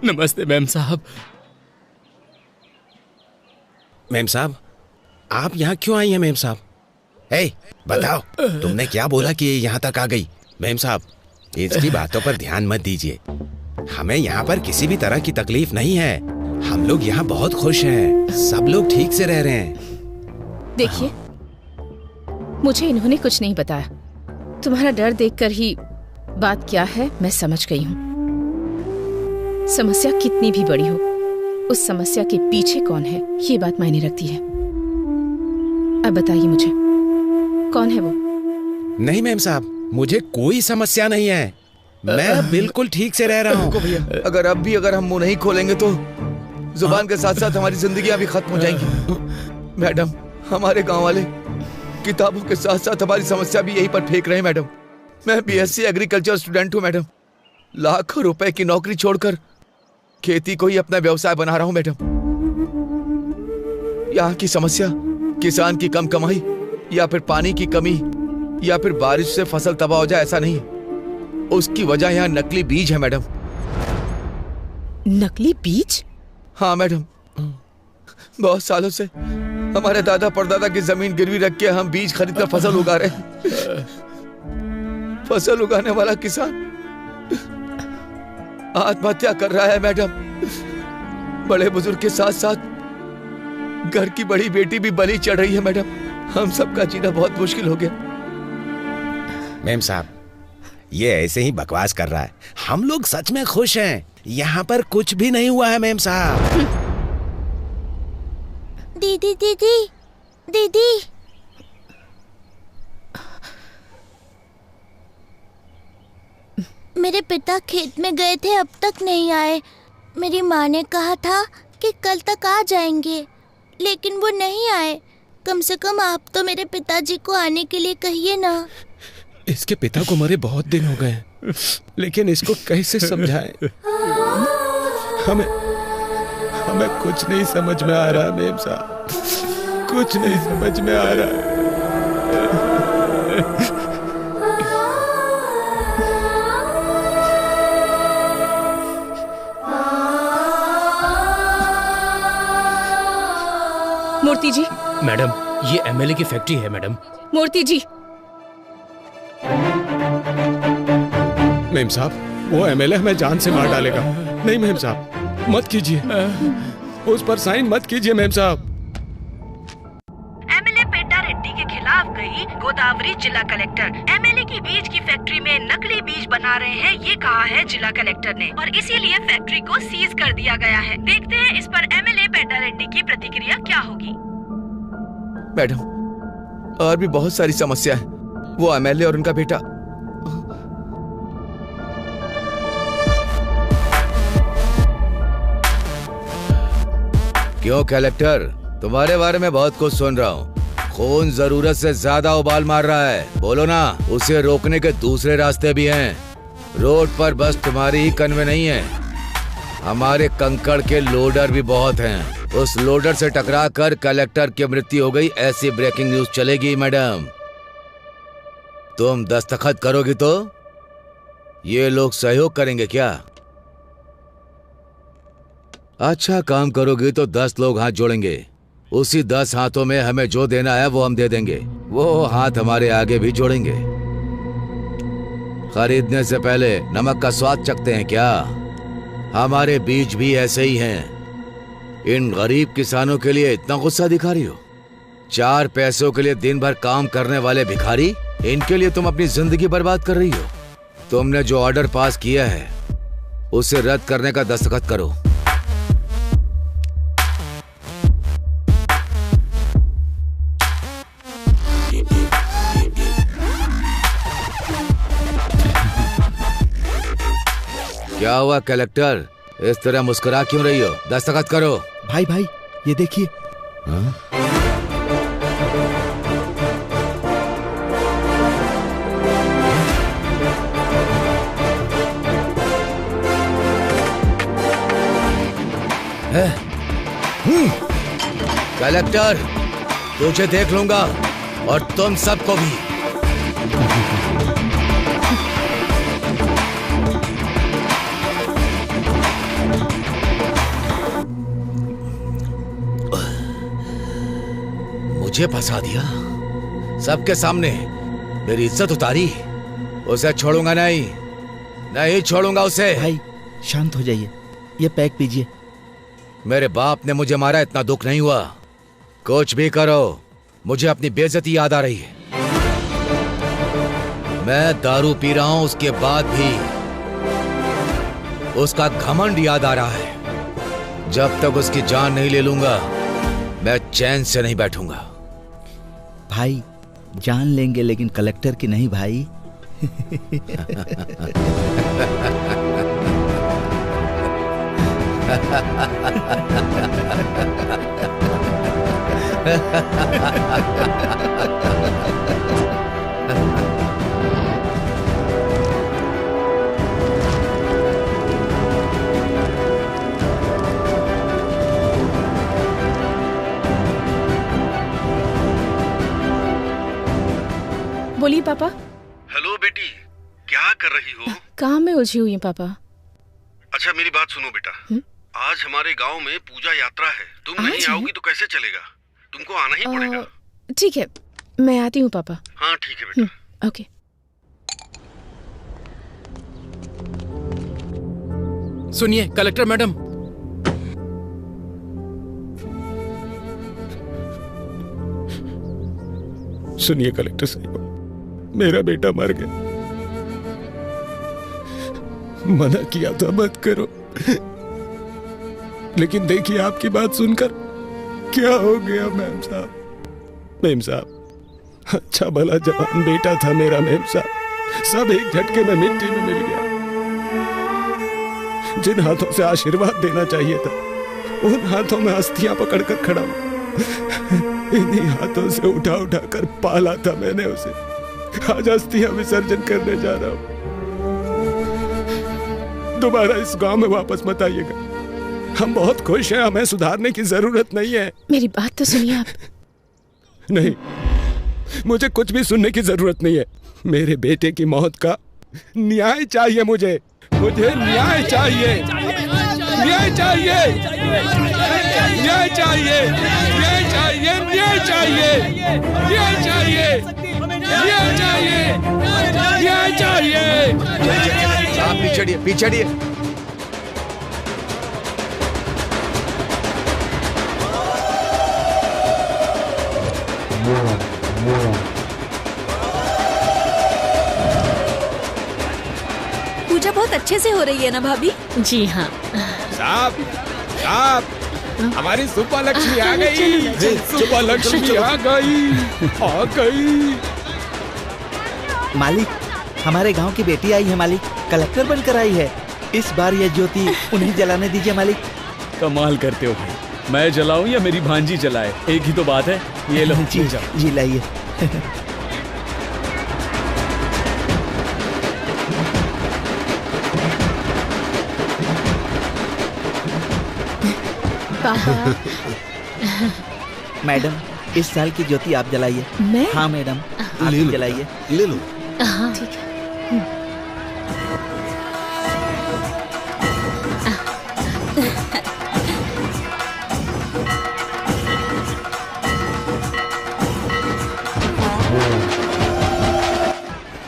नमस्ते मैम साहब। मैम साहब, आप यहाँ क्यों आई हैं मैम साहब? हे, बताओ तुमने क्या बोला कि यहाँ तक आ गई? मैम साहब, इसकी बातों पर ध्यान मत दीजिए। हमें यहाँ पर किसी भी तरह की तकलीफ नहीं है। हम लोग यहाँ बहुत खुश हैं, सब लोग ठीक से रह रहे हैं। देखिए, मुझे इन्होंने कुछ नहीं बताया। तुम्हारा डर देखकर ही बात क्या है मैं समझ गई हूँ। समस्या कितनी भी बड़ी हो, उस समस्या के पीछे कौन है ये बात मायने रखती है। अब बताइए मुझे, कौन है वो? नहीं मैम साहब, मुझे कोई समस्या नहीं है, मैं बिल्कुल ठीक से रह रहा हूँ। भैया, अगर हम मुंह नहीं खोलेंगे तो जुबान के साथ साथ हमारी जिंदगियां भी खत्म हो जाएंगी। मैडम, हमारे गांव वाले किताबों के साथ साथ हमारी समस्या भी यहीं पर फेंक रहे हैं। मैडम, मैं बीएससी एग्रीकल्चर स्टूडेंट हूँ। मैडम, लाखों रुपए की नौकरी छोड़कर खेती को ही अपना व्यवसाय बना रहा हूँ। मैडम, यहाँ की समस्या किसान की कम कमाई या फिर पानी की कमी या फिर बारिश से फसल तबाह हो जाए, ऐसा नहीं। उसकी वजह यहाँ नकली बीज है। मैडम, नकली बीज? हाँ मैडम, बहुत सालों से हमारे दादा परदादा की जमीन गिरवी रख के हम बीज खरीदकर फसल उगा रहे हैं। फसल उगाने वाला किसान आत्महत्या कर रहा है। मैडम, बड़े बुजुर्ग के साथ साथ घर की बड़ी बेटी भी बलि चढ़ रही है। मैडम, हम सबका जीना बहुत मुश्किल हो गया। मैम साहब, ये ऐसे ही बकवास कर रहा है, हम लोग सच में खुश हैं। यहाँ पर कुछ भी नहीं हुआ है मैम साहब। दीदी दीदी दीदी, मेरे पिता खेत में गए थे, अब तक नहीं आए। मेरी माँ ने कहा था कि कल तक आ जाएंगे, लेकिन वो नहीं आए। कम से कम आप तो मेरे पिताजी को आने के लिए कहिए ना। इसके पिता को मरे बहुत दिन हो गए, लेकिन इसको कैसे समझाएं? हमें कुछ नहीं समझ में आ रहा मेम साहब, कुछ नहीं समझ में आ रहा है। मूर्ति जी। मैडम, ये एमएलए की फैक्ट्री है मैडम। मूर्ति जी। मेम साहब, वो एमएलए हमें जान से मार डालेगा। नहीं मेम साहब, मत कीजिए, उस पर साइन मत कीजिए मेम साहब। एमएलए पेटा रेड्डी के खिलाफ गई गोदावरी जिला कलेक्टर। एमएलए की बीज की फैक्ट्री में नकली बीज बना रहे हैं, ये कहा है जिला कलेक्टर ने, और इसीलिए फैक्ट्री को सीज कर दिया गया है। देखते हैं इस पर एमएलए पेटा रेड्डी की प्रतिक्रिया क्या होगी। मैडम, और भी बहुत सारी समस्या है। वो एमएलए और उनका बेटा क्यों कलेक्टर, तुम्हारे बारे में बहुत कुछ सुन रहा हूँ। खून जरूरत से ज्यादा उबाल मार रहा है, बोलो ना। उसे रोकने के दूसरे रास्ते भी हैं। रोड पर बस तुम्हारी ही कन्वे नहीं है, हमारे कंकड़ के लोडर भी बहुत हैं। उस लोडर से टकरा कर कलेक्टर की मृत्यु हो गई, ऐसी ब्रेकिंग न्यूज चलेगी मैडम। तुम दस्तखत करोगी तो ये लोग सहयोग करेंगे क्या? अच्छा काम करोगी तो 10 लोग हाथ जोड़ेंगे। उसी 10 हाथों में हमें जो देना है वो हम दे देंगे। वो हाथ हमारे आगे भी जोड़ेंगे। खरीदने से पहले नमक का स्वाद चखते हैं क्या? हमारे बीच भी ऐसे ही हैं। इन गरीब किसानों के लिए इतना गुस्सा दिखा रही हो? 4 पैसों के लिए दिन भर काम करने वाले भिखारी, इनके लिए तुम अपनी जिंदगी बर्बाद कर रही हो। तुमने जो ऑर्डर पास किया है उसे रद्द करने का दस्तखत करो। क्या हुआ कलेक्टर, इस तरह मुस्कुरा क्यों रही हो? दस्तखत करो। भाई भाई ये देखिए। कलेक्टर, तुझे देख लूंगा और तुम सबको भी। मुझे फंसा दिया सबके सामने, मेरी इज्जत उतारी। उसे छोड़ूंगा नहीं, नहीं छोड़ूंगा उसे। भाई शांत हो जाइए, ये पैक पीजिए। मेरे बाप ने मुझे मारा, इतना दुख नहीं हुआ। कुछ भी करो, मुझे अपनी बेइज्जती याद आ रही है। मैं दारू पी रहा हूं, उसके बाद भी उसका घमंड याद आ रहा है। जब तक उसकी जान नहीं ले लूंगा मैं चैन से नहीं बैठूंगा। भाई जान लेंगे लेकिन कलेक्टर की नहीं भाई। बोलिए पापा। हेलो बेटी, क्या कर रही हो? काम में उलझी हुई हूँ पापा। अच्छा मेरी बात सुनो बेटा, आज हमारे गांव में पूजा यात्रा है। तुम नहीं आओगी तो कैसे चलेगा? तुमको आना ही पड़ेगा। ठीक है, मैं आती हूँ पापा। हाँ ठीक है बेटा। ओके। सुनिए कलेक्टर मैडम। सुनिए कलेक्टर साहब, मेरा बेटा मर गया। मना किया था मत करो, लेकिन देखिए आपकी बात सुनकर क्या हो गया मेम साहब। मेम साहब, अच्छा भला जवान बेटा था मेरा मेम साहब, सब एक झटके में मिट्टी में मिल गया। जिन हाथों से आशीर्वाद देना चाहिए था उन हाथों में अस्थियां पकड़कर खड़ा हूं। इन्हीं हाथों से उठा उठा कर पाला था मैंने उसे। आज अस्थियां विसर्जन करने जा रहा हूं। दोबारा इस गांव में वापस मत आइएगा। हम बहुत खुश हैं, हमें सुधारने की जरूरत नहीं है। मेरी बात तो सुनिए आप। नहीं, मुझे कुछ भी सुनने की जरूरत नहीं है। मेरे बेटे की मौत का न्याय चाहिए मुझे। मुझे न्याय चाहिए, न्याय चाहिए, न्याय चाहिए, न्याय चाहिए, न्याय चाहिए, न्याय चाहिए, न्याय चाहिए, न्याय चाहिए। आप पीछे पीछे। पूजा बहुत अच्छे से हो रही है ना भाभी? जी हाँ। साहब, साहब, हमारी सुपा लक्ष्मी आ गई। सुपा लक्ष्मी आ गई, आ गई। मालिक, हमारे गांव की बेटी आई है मालिक, कलेक्टर बनकर आई है। इस बार यह ज्योति उन्हें जलाने दीजिए मालिक। कमाल करते हो भाई, मैं जलाऊं या मेरी भांजी जलाए, एक ही तो बात है। ये लो जी, जी लाइए। मैडम, इस साल की ज्योति आप जलाइए। मैं? हाँ मैडम, आप ले लो, जलाइए। ले लो। हाँ ठीक है।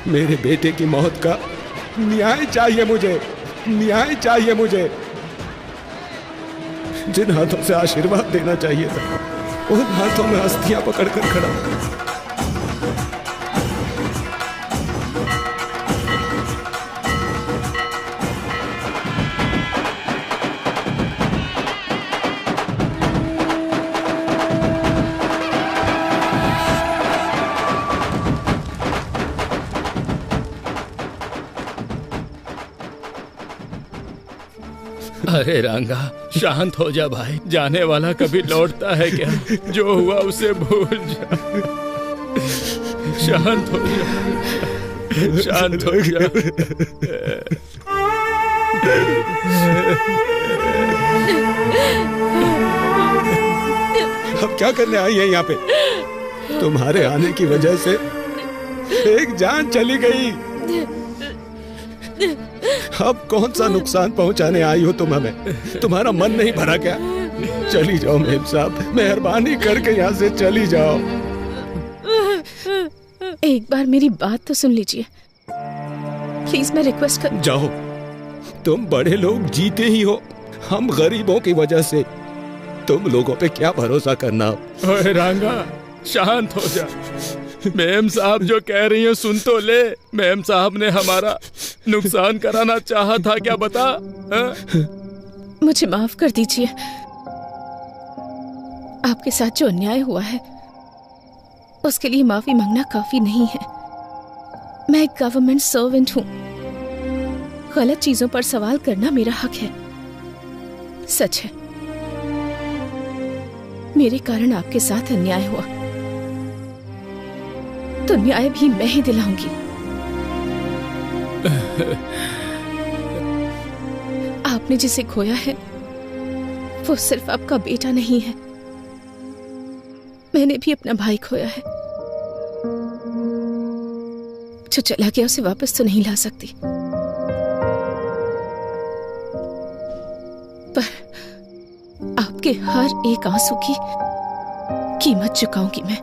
मेरे बेटे की मौत का न्याय चाहिए मुझे, न्याय चाहिए मुझे। जिन हाथों से आशीर्वाद देना चाहिए था, उन हाथों में अस्थियां पकड़कर खड़ा हूं। अरे रंगा, शांत हो जा भाई। जाने वाला कभी लौटता है क्या? जो हुआ उसे भूल जा। शांत हो जा, शांत हो जा। अब क्या करने आई है यहाँ पे? तुम्हारे आने की वजह से एक जान चली गई। अब कौन सा नुकसान पहुंचाने आई हो तुम हमें? तुम्हारा मन नहीं भरा क्या? चली जाओ मेम साहब, मेहरबानी करके यहाँ से चली जाओ। एक बार मेरी बात तो सुन लीजिए प्लीज, मैं रिक्वेस्ट कर। जाओ, तुम बड़े लोग जीते ही हो, हम गरीबों की वजह से तुम लोगों पे क्या भरोसा करना। ओए रंगा, शांत हो जा। मैम साहब जो कह रही है सुन तो ले। मैम साहब ने हमारा नुकसान कराना चाहा था क्या, बता? मुझे माफ कर दीजिए। आपके साथ जो अन्याय हुआ है उसके लिए माफी मांगना काफी नहीं है। मैं एक गवर्नमेंट सर्वेंट हूँ। गलत चीजों पर सवाल करना मेरा हक है। सच है, मेरे कारण आपके साथ अन्याय हुआ, तो न्याय भी मैं ही दिलाऊंगी। आपने जिसे खोया है वो सिर्फ आपका बेटा नहीं है, मैंने भी अपना भाई खोया है। जो चला गया उसे वापस तो नहीं ला सकती, पर आपके हर एक आंसू की कीमत चुकाऊंगी मैं।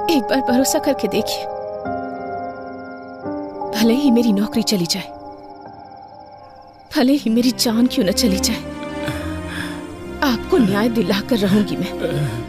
एक बार भरोसा करके देखिए, भले ही मेरी नौकरी चली जाए, भले ही मेरी जान क्यों न चली जाए, आपको न्याय दिलाकर रहूंगी मैं।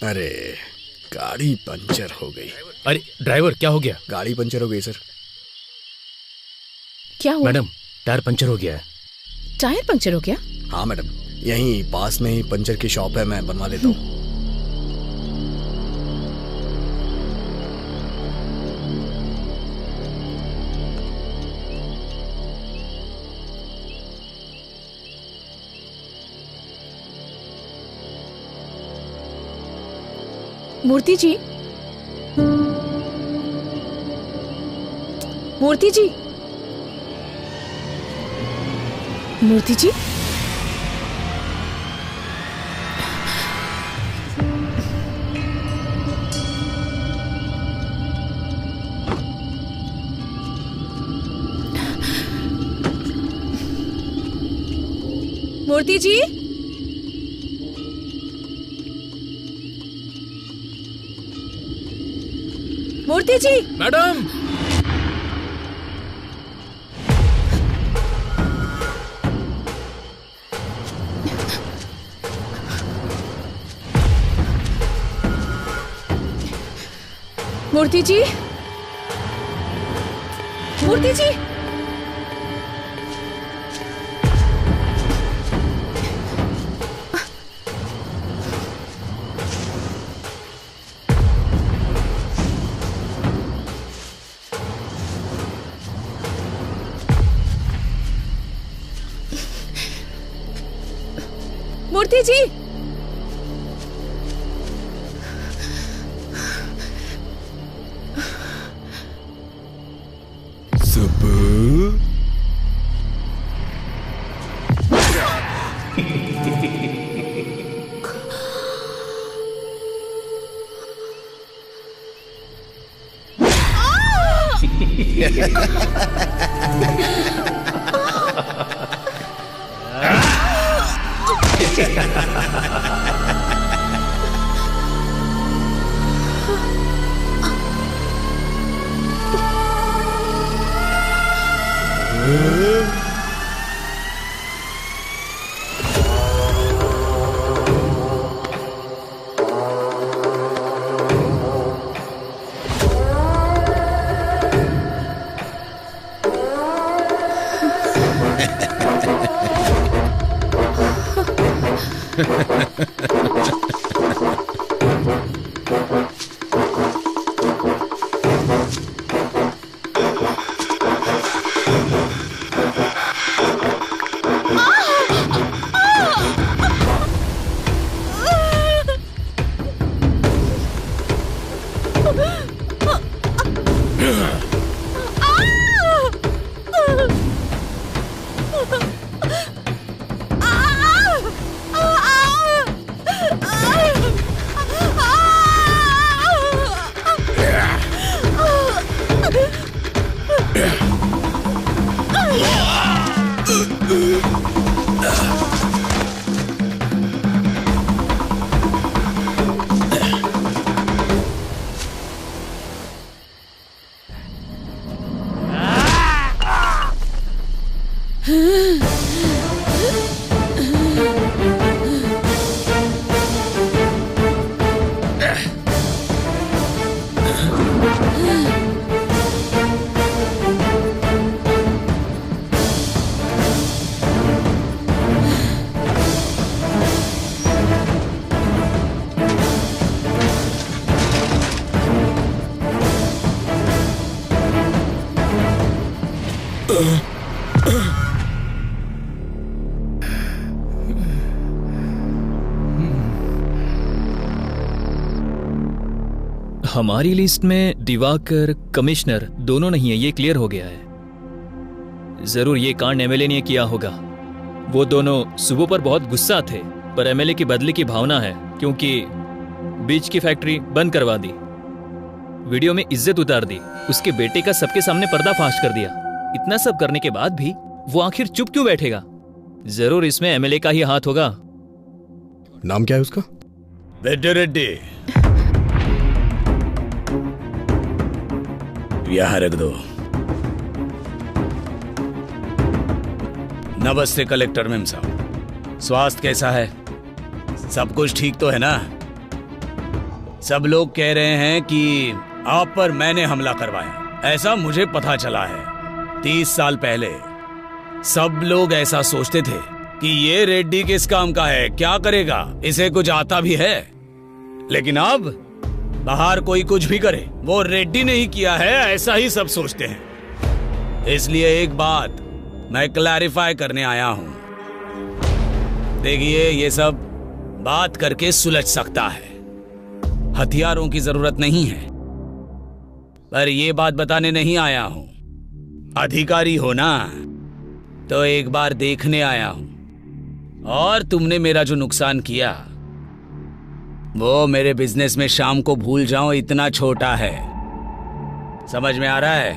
अरे गाड़ी पंचर हो गई। अरे ड्राइवर, क्या हो गया? गाड़ी पंचर हो गई सर। क्या हुआ? मैडम, टायर पंचर हो गया है। टायर पंचर हो गया? हाँ मैडम, यहीं पास में ही पंचर की शॉप है, मैं बनवा लेता हूँ। मूर्ति जी, मूर्ति जी, मूर्ति जी, मूर्ति जी, मूर्ति जी। मैडम, मूर्ति जी, मूर्ति जी, मूर्ति जी, हमारी लिस्ट में दिवाकर, कमिश्नर दोनों नहीं है, ये क्लियर हो गया है। जरूर ये कांड एमएलए ने किया होगा। वो दोनों सुबह पर बहुत गुस्सा थे, पर एमएलए की बदले की भावना है, क्योंकि बीच की फैक्ट्री बंद करवा दी, वीडियो में इज्जत उतार दी, उसके बेटे का सबके सामने पर्दाफाश कर दिया। इतना सब करने के बाद भी वो आखिर चुप क्यों बैठेगा? जरूर इसमें एमएलए का ही हाथ होगा। नाम क्या है उसका? बेटे रेड्डी, यहाँ रख दो। नमस्ते कलेक्टर मैम साहब, स्वास्थ्य कैसा है? सब कुछ ठीक तो है ना? सब लोग कह रहे हैं कि आप पर मैंने हमला करवाया, ऐसा मुझे पता चला है। 30 साल पहले सब लोग ऐसा सोचते थे कि ये रेड्डी किस काम का है, क्या करेगा, इसे कुछ आता भी है। लेकिन अब बाहर कोई कुछ भी करे, वो रेड्डी ने ही किया है, ऐसा ही सब सोचते हैं। इसलिए एक बात मैं क्लैरिफाई करने आया हूं। देखिए, ये सब बात करके सुलझ सकता है, हथियारों की जरूरत नहीं है। पर ये बात बताने नहीं आया हूं। अधिकारी हो ना, तो एक बार देखने आया हूं। और तुमने मेरा जो नुकसान किया, वो मेरे बिजनेस में शाम को भूल जाओ इतना छोटा है। समझ में आ रहा है?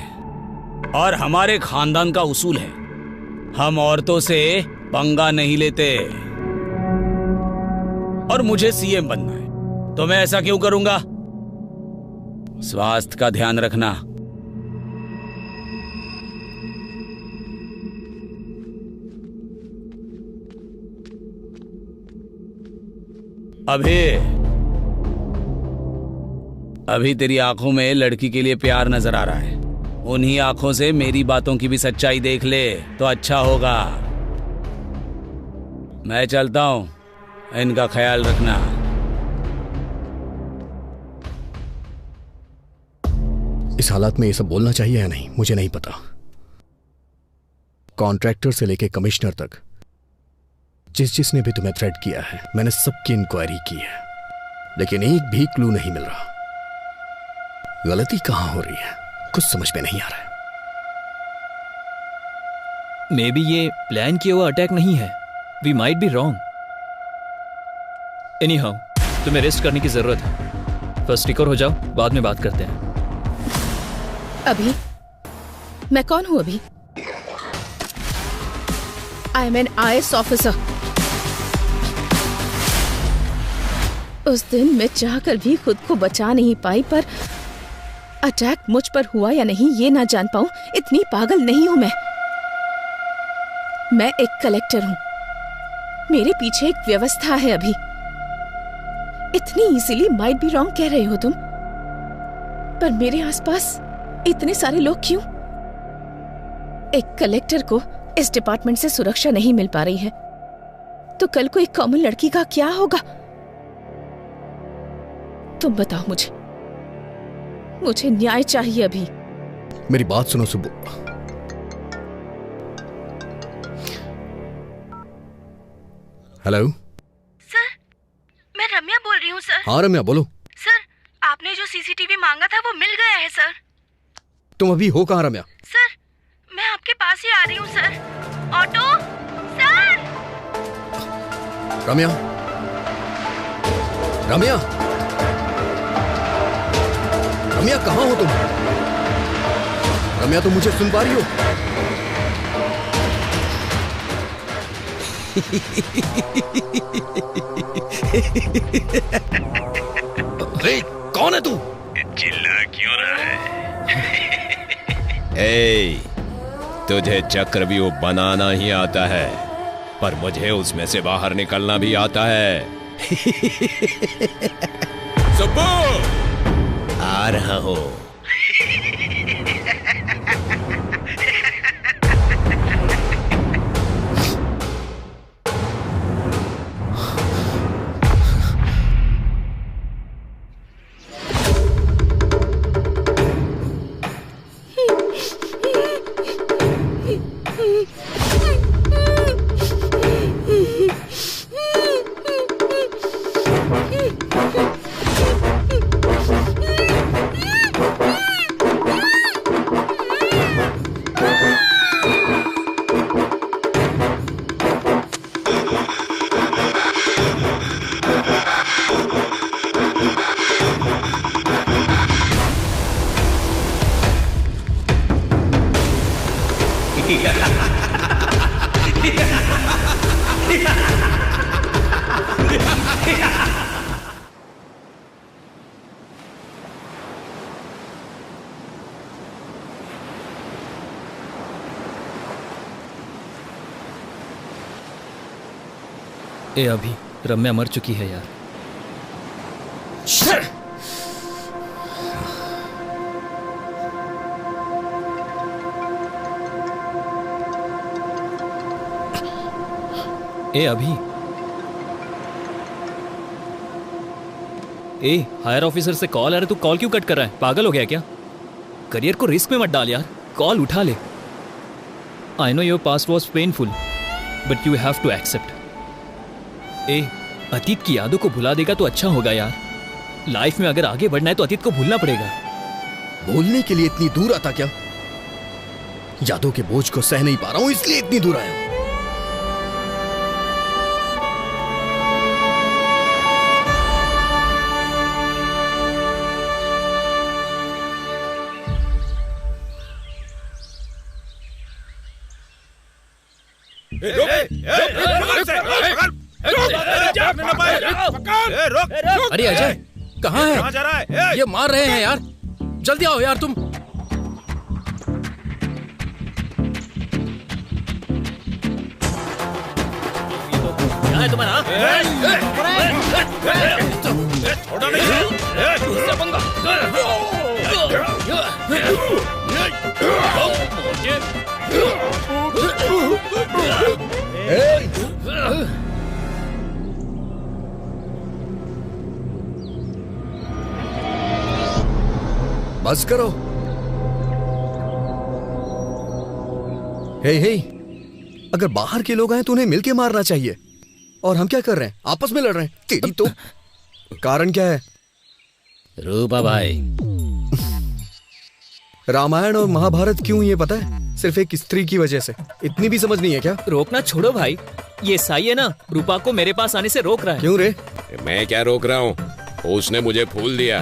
और हमारे खानदान का उसूल है, हम औरतों से पंगा नहीं लेते। और मुझे सीएम बनना है, तो मैं ऐसा क्यों करूंगा? स्वास्थ्य का ध्यान रखना। अभी तेरी आंखों में लड़की के लिए प्यार नजर आ रहा है। उन्हीं आंखों से मेरी बातों की भी सच्चाई देख ले तो अच्छा होगा। मैं चलता हूं, इनका ख्याल रखना। इस हालात में ये सब बोलना चाहिए या नहीं, मुझे नहीं पता। कॉन्ट्रैक्टर से लेके कमिश्नर तक जिसने भी तुम्हें थ्रेट किया है, मैंने सबकी इंक्वायरी की है, लेकिन एक भी क्लू नहीं मिल रहा। गलती कहां हो रही है, कुछ समझ में नहीं आ रहा है। मे बी ये प्लान किया हुआ अटैक नहीं है। We might be wrong. Anyhow, तुम्हें रेस्ट करने की जरूरत है। फर्स्ट रिकवर हो जाओ, बाद में बात करते हैं। अभी मैं कौन हूं? अभी I am an IAS officer. उस दिन मैं चाहकर भी खुद को बचा नहीं पाई, पर अटैक मुझ पर हुआ या नहीं ये ना जान पाऊं, इतनी पागल नहीं हूं मैं। मैं एक कलेक्टर हूं, मेरे पीछे एक व्यवस्था है। अभी इतनी इजीली माइट बी रॉन्ग कह रहे हो तुम, पर मेरे आसपास इतने सारे लोग क्यों? एक कलेक्टर को इस डिपार्टमेंट से सुरक्षा नहीं मिल पा रही है, तो कल को एक कॉमन लड़की का क्या होगा? तुम बताओ मुझे न्याय चाहिए अभी। मेरी बात सुनो सुब्बू। हेलो सर, मैं रम्या बोल रही हूँ सर। हाँ रम्या बोलो। सर, आपने जो CCTV मांगा था वो मिल गया है सर। तुम अभी हो कहाँ रम्या? सर, मैं आपके पास ही आ रही हूँ sir. Auto sir. Ramya, Ramya, Ramya कहाँ हो तुम? रम्या तुम मुझे सुन पा रही हो? अरे कौन है तू? चिल्ला क्यों रहा है? तुझे चक्रव्यूह बनाना ही आता है, पर मुझे उसमें से बाहर निकलना भी आता है। सुब्बू, आ रहा हूं। ए अभी रम्या मर चुकी है यार। ए अभी, ए हायर ऑफिसर से कॉल आ रहा है, तू कॉल क्यों कट कर रहा है? पागल हो गया क्या? करियर को रिस्क में मत डाल यार, कॉल उठा ले। I know your past was painful, but you have to accept. ए अतीत की यादों को भुला देगा तो अच्छा होगा यार। लाइफ में अगर आगे बढ़ना है तो अतीत को भूलना पड़ेगा। बोलने के लिए इतनी दूर आता क्या? यादों के बोझ को सह नहीं पा रहा हूं, इसलिए इतनी दूर आया हूं। अरे अजय कहाँ है? कहाँ जा रहा है? ये मार रहे हैं यार, जल्दी आओ यार तुम। क्या है तुम्हारा? छोड़ो नहीं। बस करो। हे, अगर बाहर के लोग आए तो उन्हें मिलके मारना चाहिए। और हम क्या कर रहे हैं? आपस में लड़ रहे हैं। तेरी तो कारण क्या है? रूपा भाई, रामायण और महाभारत क्यों ये पता है? सिर्फ एक स्त्री की वजह से। इतनी भी समझ नहीं है क्या? रोकना छोड़ो भाई, ये साई है ना, रूपा को मेरे पास आने से रोक रहा है। क्यों रे? मैं क्या रोक रहा हूँ, उसने मुझे फूल दिया।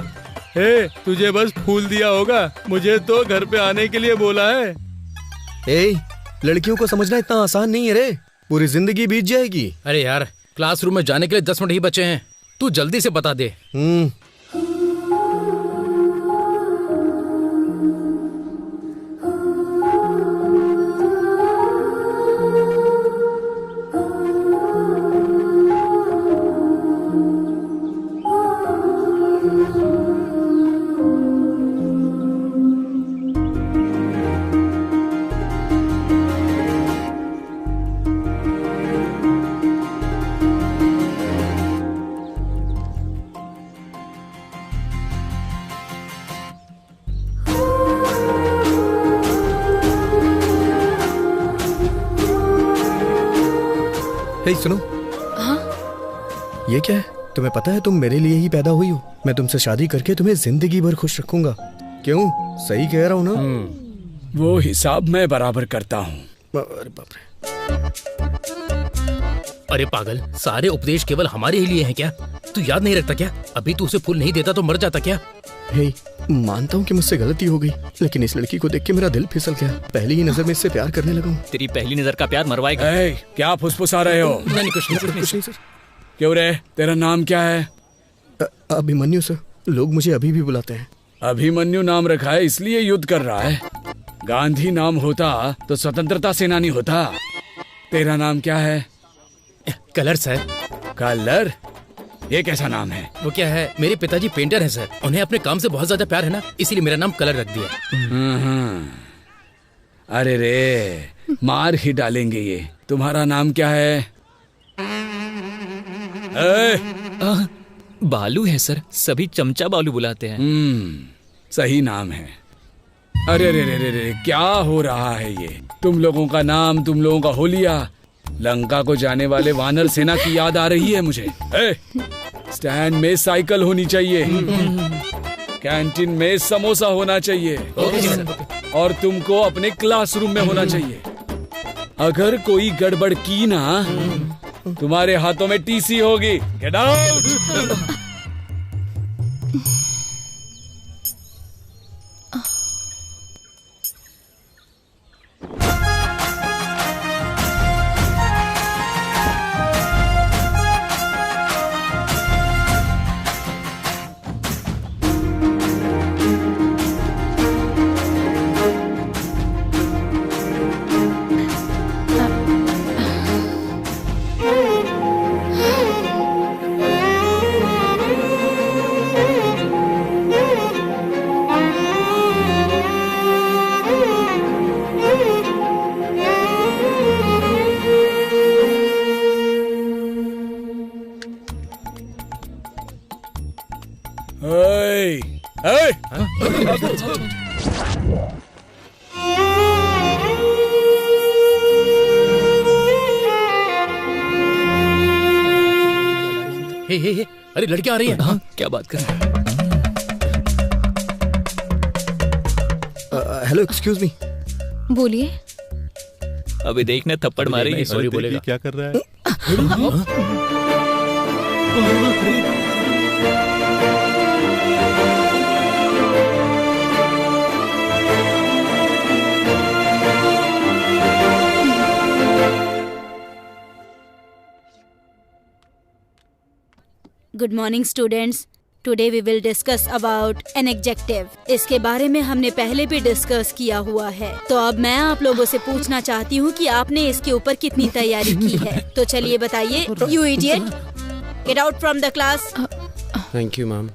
हे, तुझे बस फूल दिया होगा, मुझे तो घर पे आने के लिए बोला है। ए, लड़कियों को समझना इतना आसान नहीं है रे, पूरी जिंदगी बीत जाएगी। अरे यार, क्लासरूम में जाने के लिए 10 मिनट ही बचे हैं, तू जल्दी से बता दे। हे सुनो। हाँ? ये क्या है? तुम्हें पता है तुम मेरे लिए ही पैदा हुई हो। मैं तुमसे शादी करके तुम्हें जिंदगी भर खुश रखूंगा। क्यों? सही कह रहा हूँ ना? वो हिसाब मैं बराबर करता हूँ। अरे बाप रे। अरे पागल, सारे उपदेश केवल हमारे ही लिए हैं क्या? तू याद नहीं रखता क्या? अभी तू उसे फूल नहीं देता तो मर जाता क्या? हे, मानता हूँ कि मुझसे गलती हो गई, लेकिन इस लड़की को देख के मेरा दिल फिसल गया। पहली ही नजर में इससे प्यार करने लगा हूँ। तेरी पहली नजर का प्यार मरवाएगा। क्या फुसफुसा रहे हो? नहीं, कुछ नहीं सर। क्यों रे, तेरा नाम क्या है? अभिमन्यु सर, लोग मुझे अभी भी बुलाते हैं। अभिमन्यु नाम रखा है इसलिए युद्ध कर रहा है। गांधी नाम होता तो स्वतंत्रता सेनानी होता। तेरा नाम क्या है? Colour sir. कलर? ये कैसा नाम है? वो क्या है, मेरे पिताजी पेंटर हैं सर, उन्हें अपने काम से बहुत ज्यादा प्यार है ना, इसीलिए मेरा नाम कलर रख दिया। अरे रे, मार ही डालेंगे ये। तुम्हारा नाम क्या है? बालू है सर, सभी चमचा बालू बुलाते हैं। सही नाम है। अरे रे रे रे रे, क्या हो रहा है ये? तुम लोगों का नाम, तुम लोगों का होलिया, लंका को जाने वाले वानर सेना की याद आ रही है मुझे। स्टैंड में साइकिल होनी चाहिए, कैंटीन में समोसा होना चाहिए, और तुमको अपने क्लासरूम में होना चाहिए। अगर कोई गड़बड़ की ना, तुम्हारे हाथों में टीसी होगी। Get out. हे, अरे लड़कियां आ रही हैं। हाँ, क्या बात कर रहे हैं? Hello, excuse me. बोलिए। अभी देखना थप्पड़ मारेगी। सॉरी बोलेगा। क्या कर रहा है? Good morning students. Today we will discuss about an adjective. इसके बारे में हमने पहले भी डिस्कस किया हुआ है, तो अब मैं आप लोगों से पूछना चाहती हूँ कि आपने इसके ऊपर कितनी तैयारी की है। तो चलिए बताइए। You idiot, get out from the class. Thank you ma'am.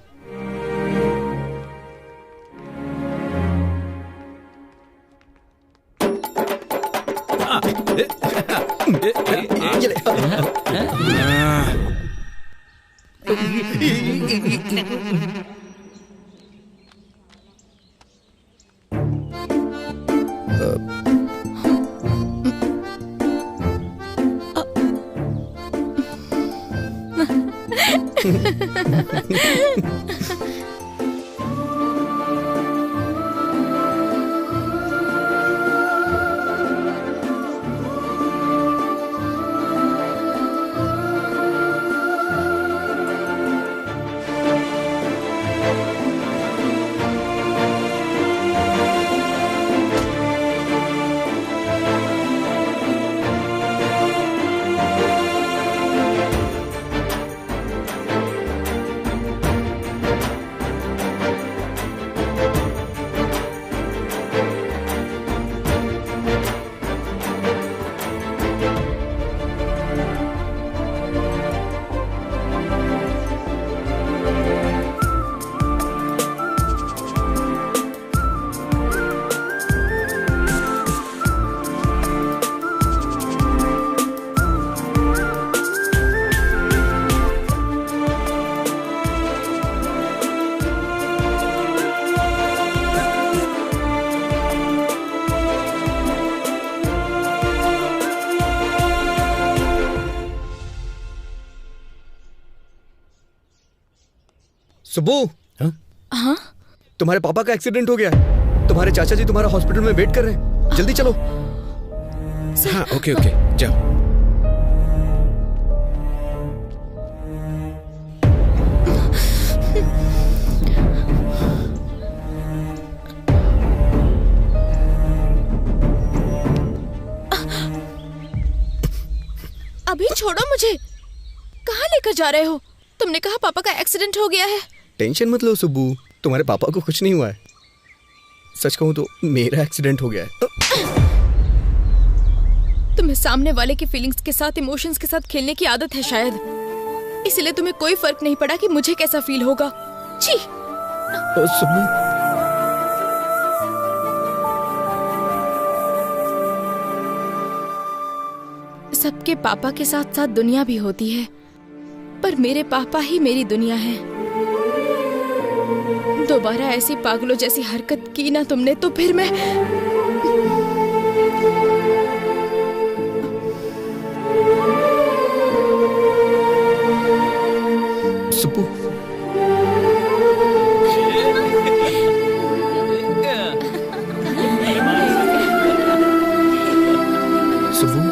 Subbu. हाँ? तुम्हारे पापा का एक्सीडेंट हो गया है। तुम्हारे चाचा जी तुम्हारा हॉस्पिटल में वेट कर रहे हैं। जल्दी चलो। हाँ ओके ओके जाओ। अभी छोड़ो मुझे। कहाँ लेकर जा रहे हो? तुमने कहा पापा का एक्सीडेंट हो गया है। टेंशन मत लो सुब्बू, तुम्हारे पापा को कुछ नहीं हुआ है। सच कहूं तो मेरा एक्सीडेंट हो गया है। तुम्हें सामने वाले की फीलिंग्स के साथ, इमोशंस के साथ खेलने की आदत है शायद, इसलिए तुम्हें कोई फर्क नहीं पड़ा कि मुझे कैसा फील होगा। छी। सुब्बू। सबके पापा के साथ साथ दुनिया भी होती है, पर मेरे पापा ही मेरी दुनिया है। दोबारा ऐसी पागलों जैसी हरकत की ना तुमने तो फिर मैं सुब्बू। सुब्बू।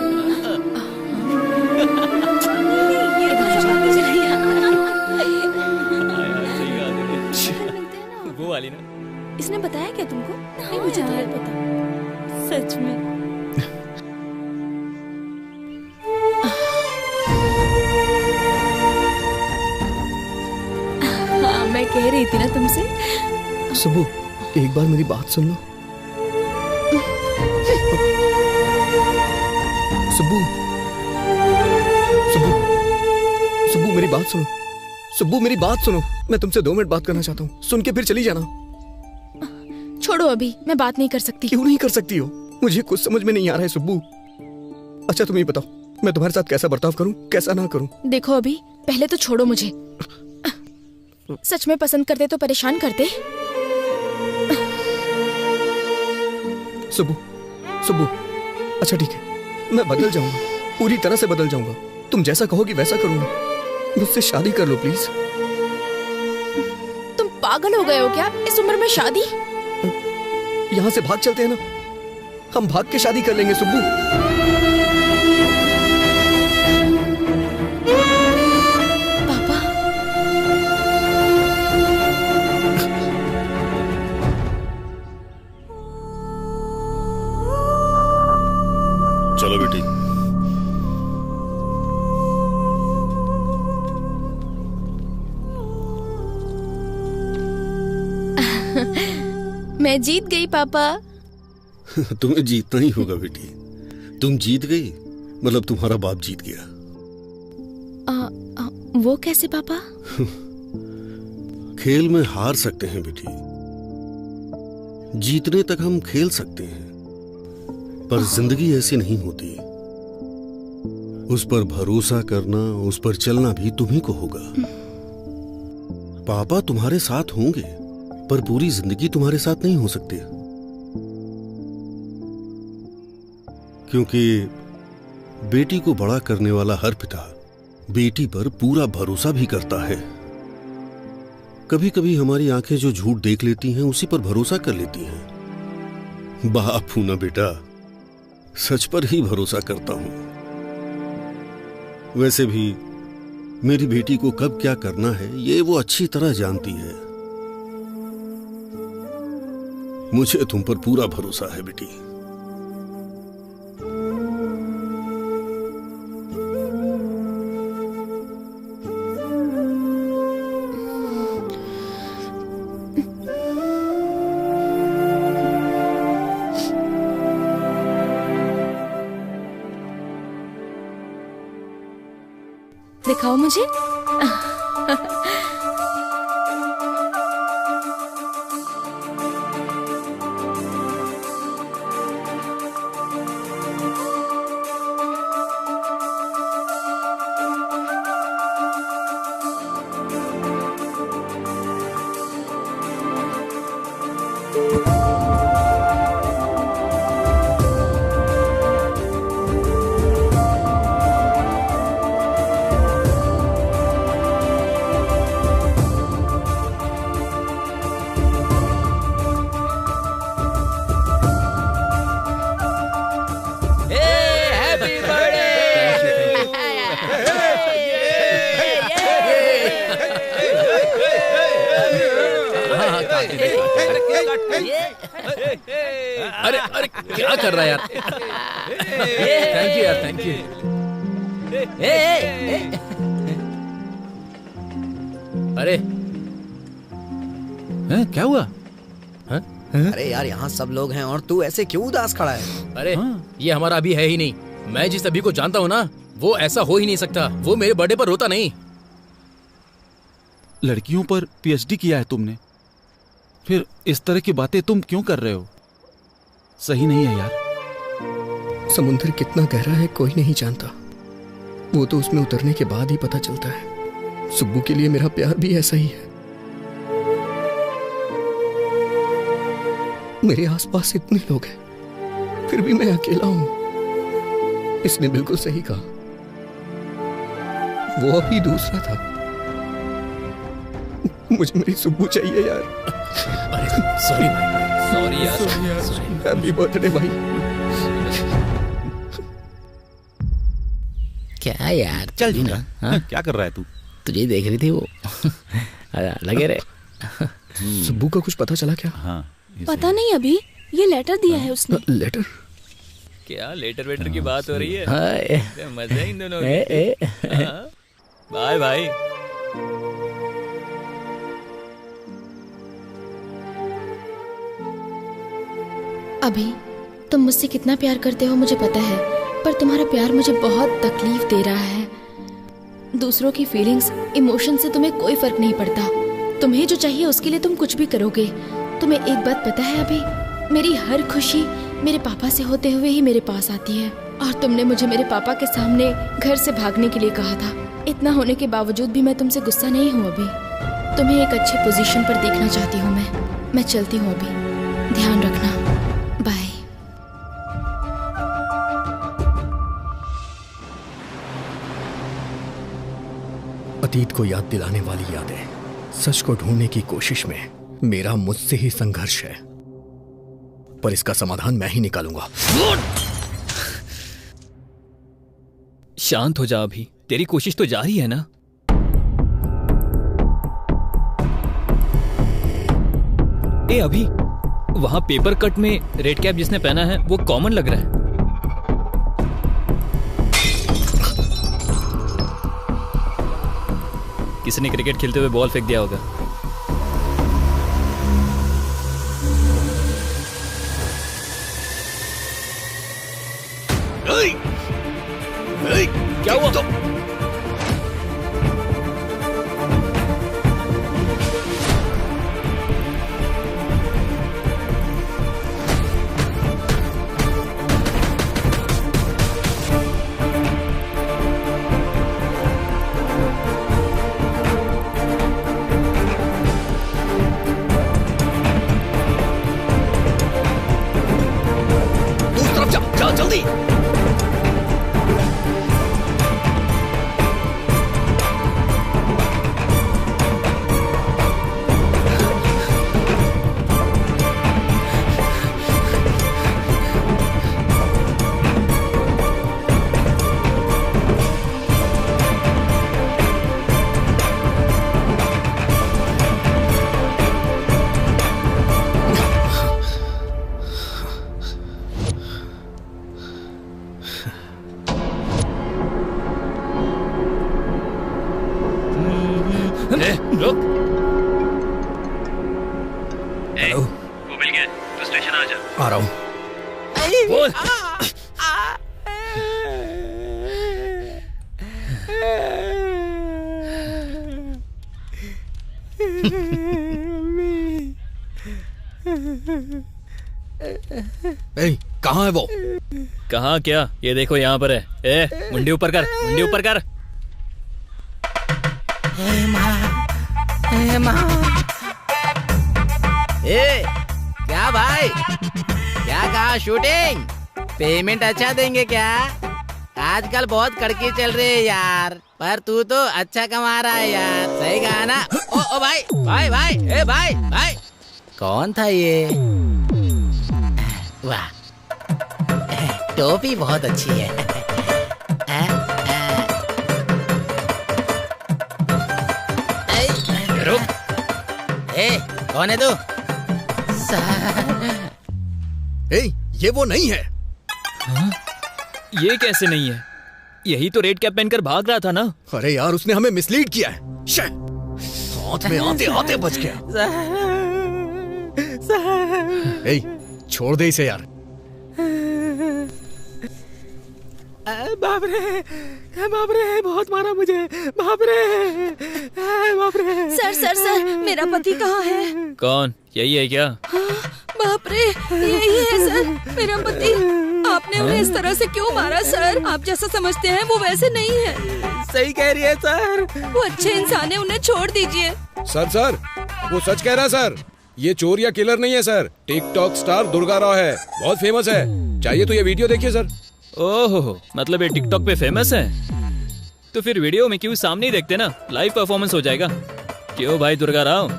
वो वाली ना। इसने बताया क्या तुमको? नहीं मुझे तो नहीं पता। सच में। हाँ, मैं कह रही थी ना तुमसे। सुब्बू एक बार मेरी बात सुन लो। सुब्बू। सुब्बू। सुब्बू मेरी बात सुनो। सुब्बू मेरी बात सुनो। मैं तुमसे 2 मिनट बात करना चाहता हूँ। सुन के फिर चली जाना। छोड़ो, अभी मैं बात नहीं कर सकती। क्यों नहीं कर सकती हो? मुझे कुछ समझ में नहीं आ रहा है सुब्बू। अच्छा तुम ही बताओ, मैं तुम्हारे साथ कैसा बर्ताव करूं, कैसा ना करूं? देखो अभी, पहले तो छोड़ो मुझे। सच में पसंद करते तो परेशान करते। सुब्बू। सुब्बू अच्छा ठीक है, मैं बदल जाऊंगा, पूरी तरह से बदल जाऊंगा। तुम जैसा कहोगी वैसा करूंगा। मुझसे शादी कर लो प्लीज। तुम पागल हो गए हो क्या? इस उम्र में शादी? यहाँ से भाग चलते हैं ना, हम भाग के शादी कर लेंगे सुब्बू। पापा। चलो बेटी। मैं जीत गई पापा। तुम्हें जीतना ही होगा बेटी। तुम जीत गई मतलब तुम्हारा बाप जीत गया। वो कैसे पापा? खेल में हार सकते हैं बेटी, जीतने तक हम खेल सकते हैं, पर जिंदगी ऐसी नहीं होती। उस पर भरोसा करना, उस पर चलना भी तुम्ही को होगा। पापा तुम्हारे साथ होंगे, पर पूरी जिंदगी तुम्हारे साथ नहीं हो सकते, क्योंकि बेटी को बड़ा करने वाला हर पिता बेटी पर पूरा भरोसा भी करता है। कभी कभी हमारी आंखें जो झूठ देख लेती हैं उसी पर भरोसा कर लेती हैं। बाप हूं ना बेटा, सच पर ही भरोसा करता हूं। वैसे भी मेरी बेटी को कब क्या करना है ये वो अच्छी तरह जानती है। मुझे तुम पर पूरा भरोसा है बेटी। दिखाओ मुझे। अरे अरे क्या कर रहा है यार? थैंक यू यार, थैंक यू। अरे क्या हुआ? अरे यार यहाँ सब लोग हैं और तू ऐसे क्यों उदास खड़ा है? अरे ये हमारा अभी है ही नहीं। मैं जिस अभी को जानता हूँ ना वो ऐसा हो ही नहीं सकता। वो मेरे बर्थडे पर रोता नहीं। लड़कियों पर पीएचडी किया है तुमने, फिर इस तरह की बातें तुम क्यों कर रहे हो? सही नहीं है यार। समुद्र कितना गहरा है कोई नहीं जानता, वो तो उसमें उतरने के बाद ही पता चलता है। सुब्बू के लिए मेरा प्यार भी ऐसा ही है। मेरे आसपास इतने लोग हैं फिर भी मैं अकेला हूं। इसने बिल्कुल सही कहा, वो अभी दूसरा था। मुझे मेरी सुब्बू चाहिए यार। अरे सॉरी भाई, सॉरी यार। हैप्पी बर्थडे भाई। क्या यार, चल ना। क्या कर रहा है तू? तुझे देख रही थी वो। लगे रे। सुब्बू का कुछ पता चला क्या? हाँ पता नहीं, अभी ये लेटर दिया है उसने। लेटर? क्या लेटर वेटर की बात हो रही है? मजा इन दोनों की। बाय भाई। अभी तुम मुझसे कितना प्यार करते हो मुझे पता है, पर तुम्हारा प्यार मुझे बहुत तकलीफ दे रहा है। दूसरों की फीलिंग्स, इमोशन से तुम्हें कोई फर्क नहीं पड़ता। तुम्हें जो चाहिए उसके लिए तुम कुछ भी करोगे। तुम्हें एक बात पता है अभी, मेरी हर खुशी मेरे पापा से होते हुए ही मेरे पास आती है। और तुमने मुझे मेरे पापा के सामने घर से भागने के लिए कहा था। इतना होने के बावजूद भी मैं तुमसे गुस्सा नहीं हूँ अभी। तुम्हें एक अच्छे पोजीशन पर देखना चाहती हूँ मैं चलती हूँ अभी। ध्यान रखना। बाय। अतीत को याद दिलाने वाली यादें, सच को ढूंढने की कोशिश में मेरा मुझसे ही संघर्ष है, पर इसका समाधान मैं ही निकालूंगा। शांत हो जा अभी, तेरी कोशिश तो जारी है ना। ए अभी, वहां पेपर कट में रेड कैप जिसने पहना है वो कॉमन लग रहा है। किसी ने क्रिकेट खेलते हुए बॉल फेंक दिया होगा। क्या हुआ? दूसरी तरफ जा, जल्दी। रुक। हेलो, वो मिल गया, तू स्टेशन आ जा। आ रहा हूँ। बोल। कहाँ है वो? कहाँ क्या? ये देखो यहाँ पर है। ए, मुंडी ऊपर कर, मुंडी ऊपर कर। ए, क्या भाई, क्या कहा शूटिंग? पेमेंट अच्छा देंगे क्या? आजकल बहुत कड़की चल रही है यार, पर तू तो अच्छा कमा रहा है यार, सही कहा ना? ओ भाई भाई भाई, ए भाई भाई, कौन था ये? वाह, टोपी बहुत अच्छी है। रुक, ए, कौन है तू? ये वो नहीं है। हाँ? ये कैसे नहीं है? यही तो रेड कैप पहनकर भाग रहा था ना। अरे यार, उसने हमें मिसलीड किया है। हाथ में आते आते बच गया। छोड़ दे इसे यार। बाप रे, बहुत मारा मुझे, बाप रे। सर सर सर, मेरा पति कहाँ है? कौन? यही है क्या? बाप रे, यही है सर, मेरा पति। आपने उन्हें इस तरह से क्यों मारा सर? आप जैसा समझते हैं वो वैसे नहीं है। सही कह रही है सर, वो अच्छे इंसान है, उन्हें छोड़ दीजिए। सर, वो सच कह रहा है सर। ये चोर या किलर नहीं है sir, TikTok star Durga Rao है, बहुत फेमस है। चाहिए तो ये वीडियो देखिए सर। ओहो, मतलब ये टिकटॉक पे फेमस है? तो फिर वीडियो में क्यों सामने ही देखते ना, लाइव परफॉर्मेंस हो जाएगा। क्यों भाई दुर्गा राव,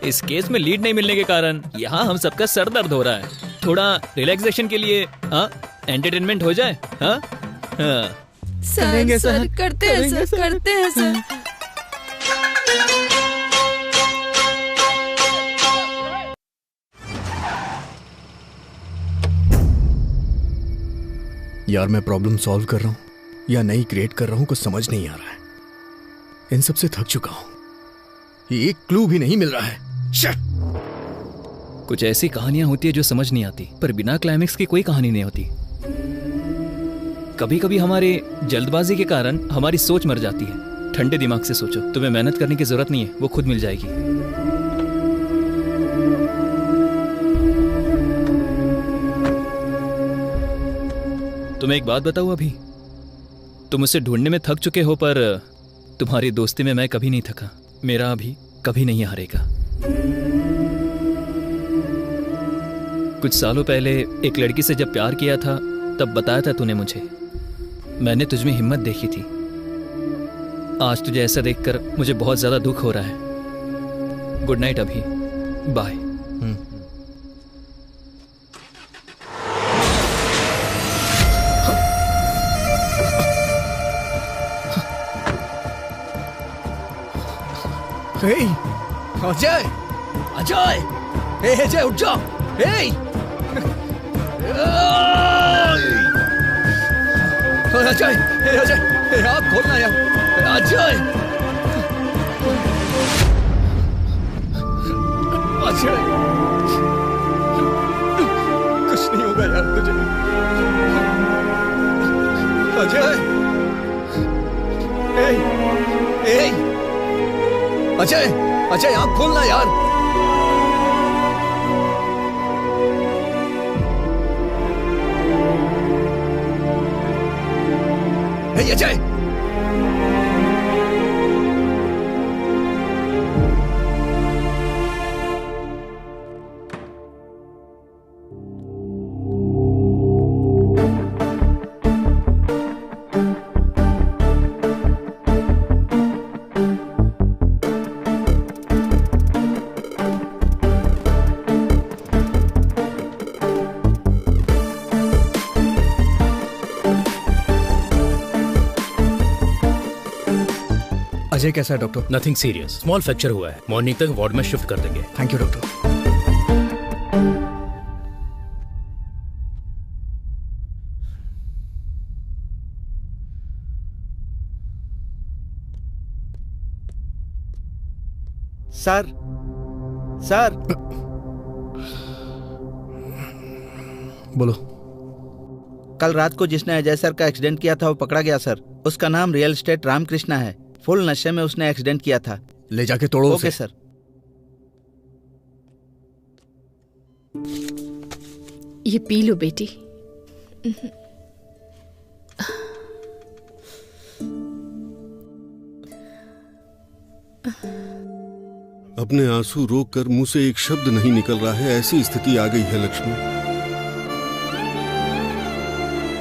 इस केस में लीड नहीं मिलने के कारण यहाँ हम सबका सर दर्द हो रहा है। थोड़ा रिलैक्सेशन के लिए एंटरटेनमेंट हो जाए। सर, सर करते हैं सर, करते हैं सर। यार मैं प्रॉब्लम सॉल्व कर रहा हूँ या नई क्रिएट कर रहा हूँ, कुछ समझ नहीं आ रहा है। इन सब से थक चुका हूँ, एक क्लू भी नहीं मिल रहा है। कुछ ऐसी कहानियां होती है जो समझ नहीं आती, पर बिना क्लाइमेक्स की कोई कहानी नहीं होती। कभी कभी हमारे जल्दबाजी के कारण हमारी सोच मर जाती है। ठंडे दिमाग से सोचो, तुम्हें मेहनत करने की जरूरत नहीं है, वो खुद मिल जाएगी। तुम्हें एक बात बताऊं, अभी तुम उसे ढूंढने में थक चुके हो, पर तुम्हारी दोस्ती में मैं कभी नहीं थका। मेरा अभी कभी नहीं हारेगा। कुछ सालों पहले एक लड़की से जब प्यार किया था, तब बताया था तूने मुझे। मैंने तुझमें हिम्मत देखी थी। आज तुझे ऐसा देखकर मुझे बहुत ज्यादा दुख हो रहा है। गुड नाइट अभी, बाय। अजय, अजय, अजय उठ जा। अजय, अजय, आप खोलना यार। अजय, अजय, कुछ नहीं होगा यार तुझे। अजय, अजय, अजय, आप खोलना यार। अजय, अजय कैसा है doctor? Nothing serious, small fracture हुआ है। मॉर्निंग तक वार्ड में शिफ्ट कर देंगे। Thank you doctor. Sir sir बोलो। कल रात को जिसने अजय सर का एक्सीडेंट किया था वो पकड़ा गया सर। उसका नाम रियल एस्टेट रामकृष्णा है। फुल नशे में उसने एक्सीडेंट किया था। ले जाके तोड़ो ओके सर। ये पी लो बेटी। अपने आंसू रोककर मुंह से एक शब्द नहीं निकल रहा है, ऐसी स्थिति आ गई है लक्ष्मी।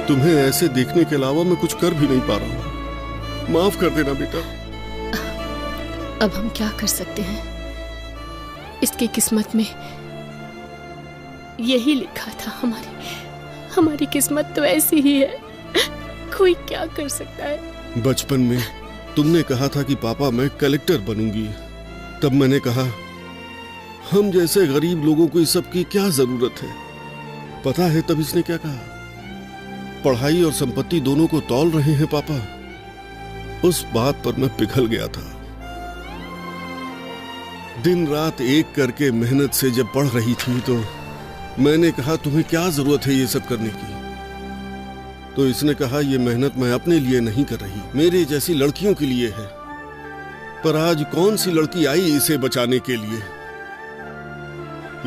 तुम्हें ऐसे देखने के अलावा मैं कुछ कर भी नहीं पा रहा हूं। माफ कर देना बेटा। अब हम क्या कर सकते हैं? इसकी किस्मत में यही लिखा था। हमारी किस्मत तो ऐसी ही है। कोई क्या कर सकता है? बचपन में तुमने कहा था कि पापा मैं कलेक्टर बनूंगी। तब मैंने कहा हम जैसे गरीब लोगों को इस सब की क्या जरूरत है। पता है तब इसने क्या कहा? पढ़ाई और संपत्ति दोनों को तौल रहे हैं पापा। उस बात पर मैं पिघल गया था। दिन रात एक करके मेहनत से जब पढ़ रही थी तो मैंने कहा तुम्हें क्या जरूरत है ये सब करने की। तो इसने कहा ये मेहनत मैं अपने लिए नहीं कर रही, मेरे जैसी लड़कियों के लिए है। पर आज कौन सी लड़की आई इसे बचाने के लिए?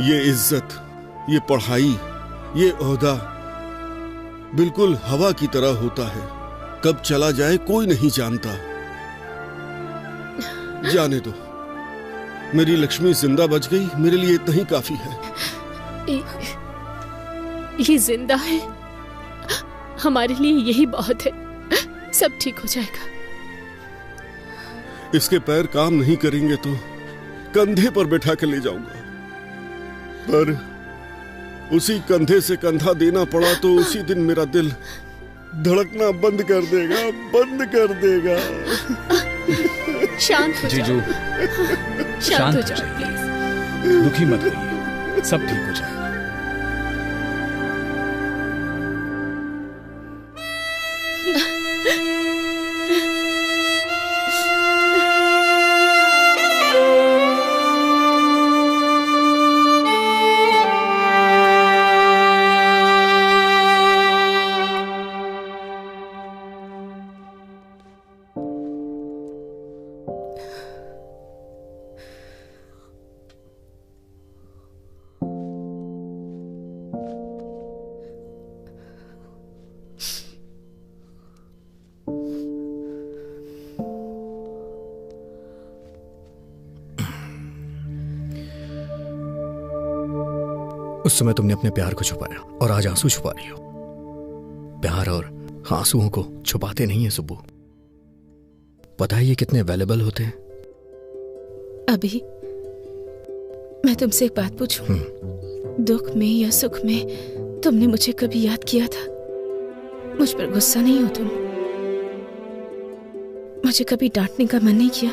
ये इज्जत, ये पढ़ाई, ये ओहदा बिल्कुल हवा की तरह होता है। कब चला जाए कोई नहीं जानता। जाने दो, मेरी लक्ष्मी जिंदा बच गई, मेरे लिए इतना ही काफी है। ये जिंदा है, हमारे लिए यही बहुत है। सब ठीक हो जाएगा। इसके पैर काम नहीं करेंगे तो कंधे पर बैठा के ले जाऊंगा। पर उसी कंधे से कंधा देना पड़ा तो उसी दिन मेरा दिल धड़कना बंद कर देगा, बंद कर देगा। शांत हो जीजू, शांत हो जाओ प्लीज। दुखी मत होइए, सब ठीक हो जाएगा। उस समय तुमने अपने प्यार को छुपाया और आज आंसू छुपा रही हो। प्यार और आंसुओं को छुपाते नहीं है सुब्बू। पता है ये कितने वैल्यूएबल होते हैं? अभी मैं तुमसे एक बात पूछूं? दुख में या सुख में तुमने मुझे कभी याद किया था? मुझ पर गुस्सा नहीं हो तुम? मुझे कभी डांटने का मन नहीं किया?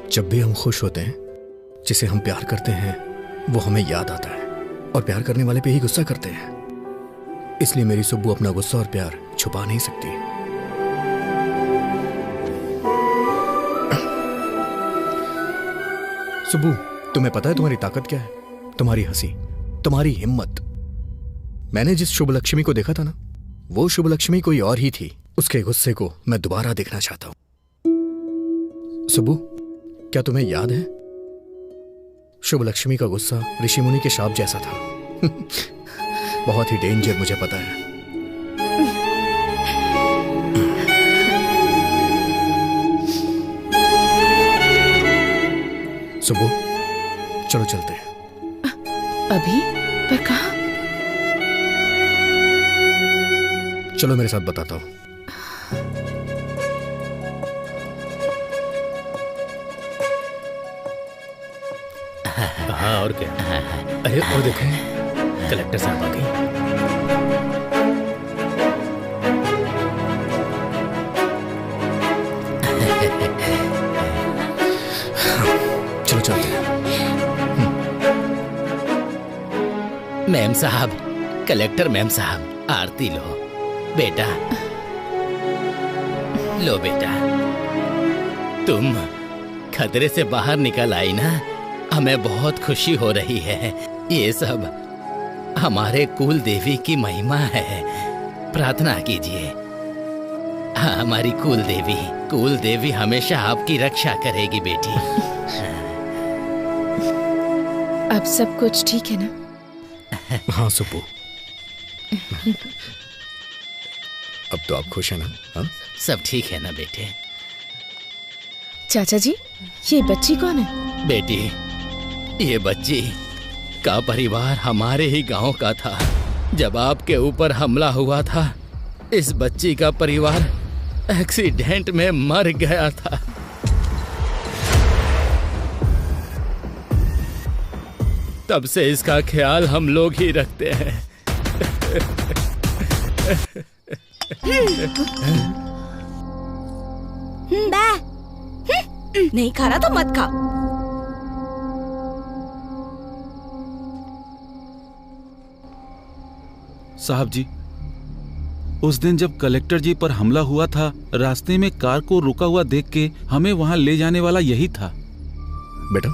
जब भी हम खुश होते हैं, जिसे हम प्यार करते हैं वो हमें याद आता है, और प्यार करने वाले पे ही गुस्सा करते हैं। इसलिए मेरी सुब्बू अपना गुस्सा और प्यार छुपा नहीं सकती। सुब्बू, तुम्हें पता है तुम्हारी ताकत क्या है? तुम्हारी हंसी, तुम्हारी हिम्मत। मैंने जिस शुभ लक्ष्मी को देखा था ना, वो शुभ लक्ष्मी कोई और ही थी। उसके गुस्से को मैं दोबारा देखना चाहता हूं। सुब्बू, क्या तुम्हें याद है शुभ लक्ष्मी का गुस्सा ऋषि मुनि के शाप जैसा था। बहुत ही डेंजर, मुझे पता है। सुबह चलो चलते हैं। अभी? पर कहाँ? चलो मेरे साथ बताता हूँ। हाँ और क्या? अरे और देखो, कलेक्टर साहब आ गई। चलो चलते हैं। मैम साहब, कलेक्टर मैम साहब, आरती लो बेटा। लो बेटा, खतरे से बाहर निकल आई ना, हमें बहुत खुशी हो रही है। ये सब हमारे कुल देवी की महिमा है। प्रार्थना कीजिए। हाँ, हमारी कुल देवी हमेशा आपकी रक्षा करेगी बेटी। अब सब कुछ ठीक है ना? हाँ सुप्पू, अब तो आप खुश हैं ना? हाँ? सब ठीक है ना बेटे? चाचा जी, ये बच्ची कौन है? बेटी, ये बच्ची का परिवार हमारे ही गांव का था। जब आपके ऊपर हमला हुआ था, इस बच्ची का परिवार एक्सीडेंट में मर गया था। तब से इसका ख्याल हम लोग ही रखते हैं। नहीं खा रहा तो मत खा। साहब जी, उस दिन जब कलेक्टर जी पर हमला हुआ था, रास्ते में कार को रुका हुआ देख के हमें वहां ले जाने वाला यही था। बेटा,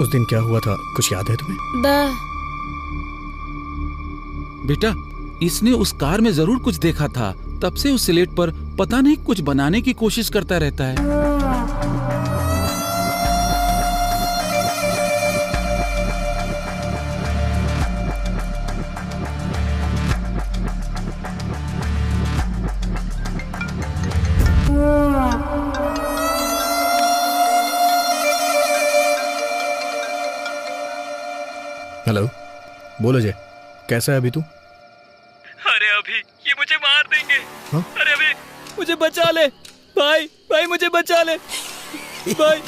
उस दिन क्या हुआ था, कुछ याद है तुम्हें? बेटा, इसने उस कार में जरूर कुछ देखा था। तब से उस स्लेट पर पता नहीं कुछ बनाने की कोशिश करता रहता है। हेलो, बोलो जय, कैसा है अभी तू? अरे अभी ये मुझे मार देंगे। हाँ? अरे अभी मुझे बचा ले भाई, भाई मुझे बचा ले भाई।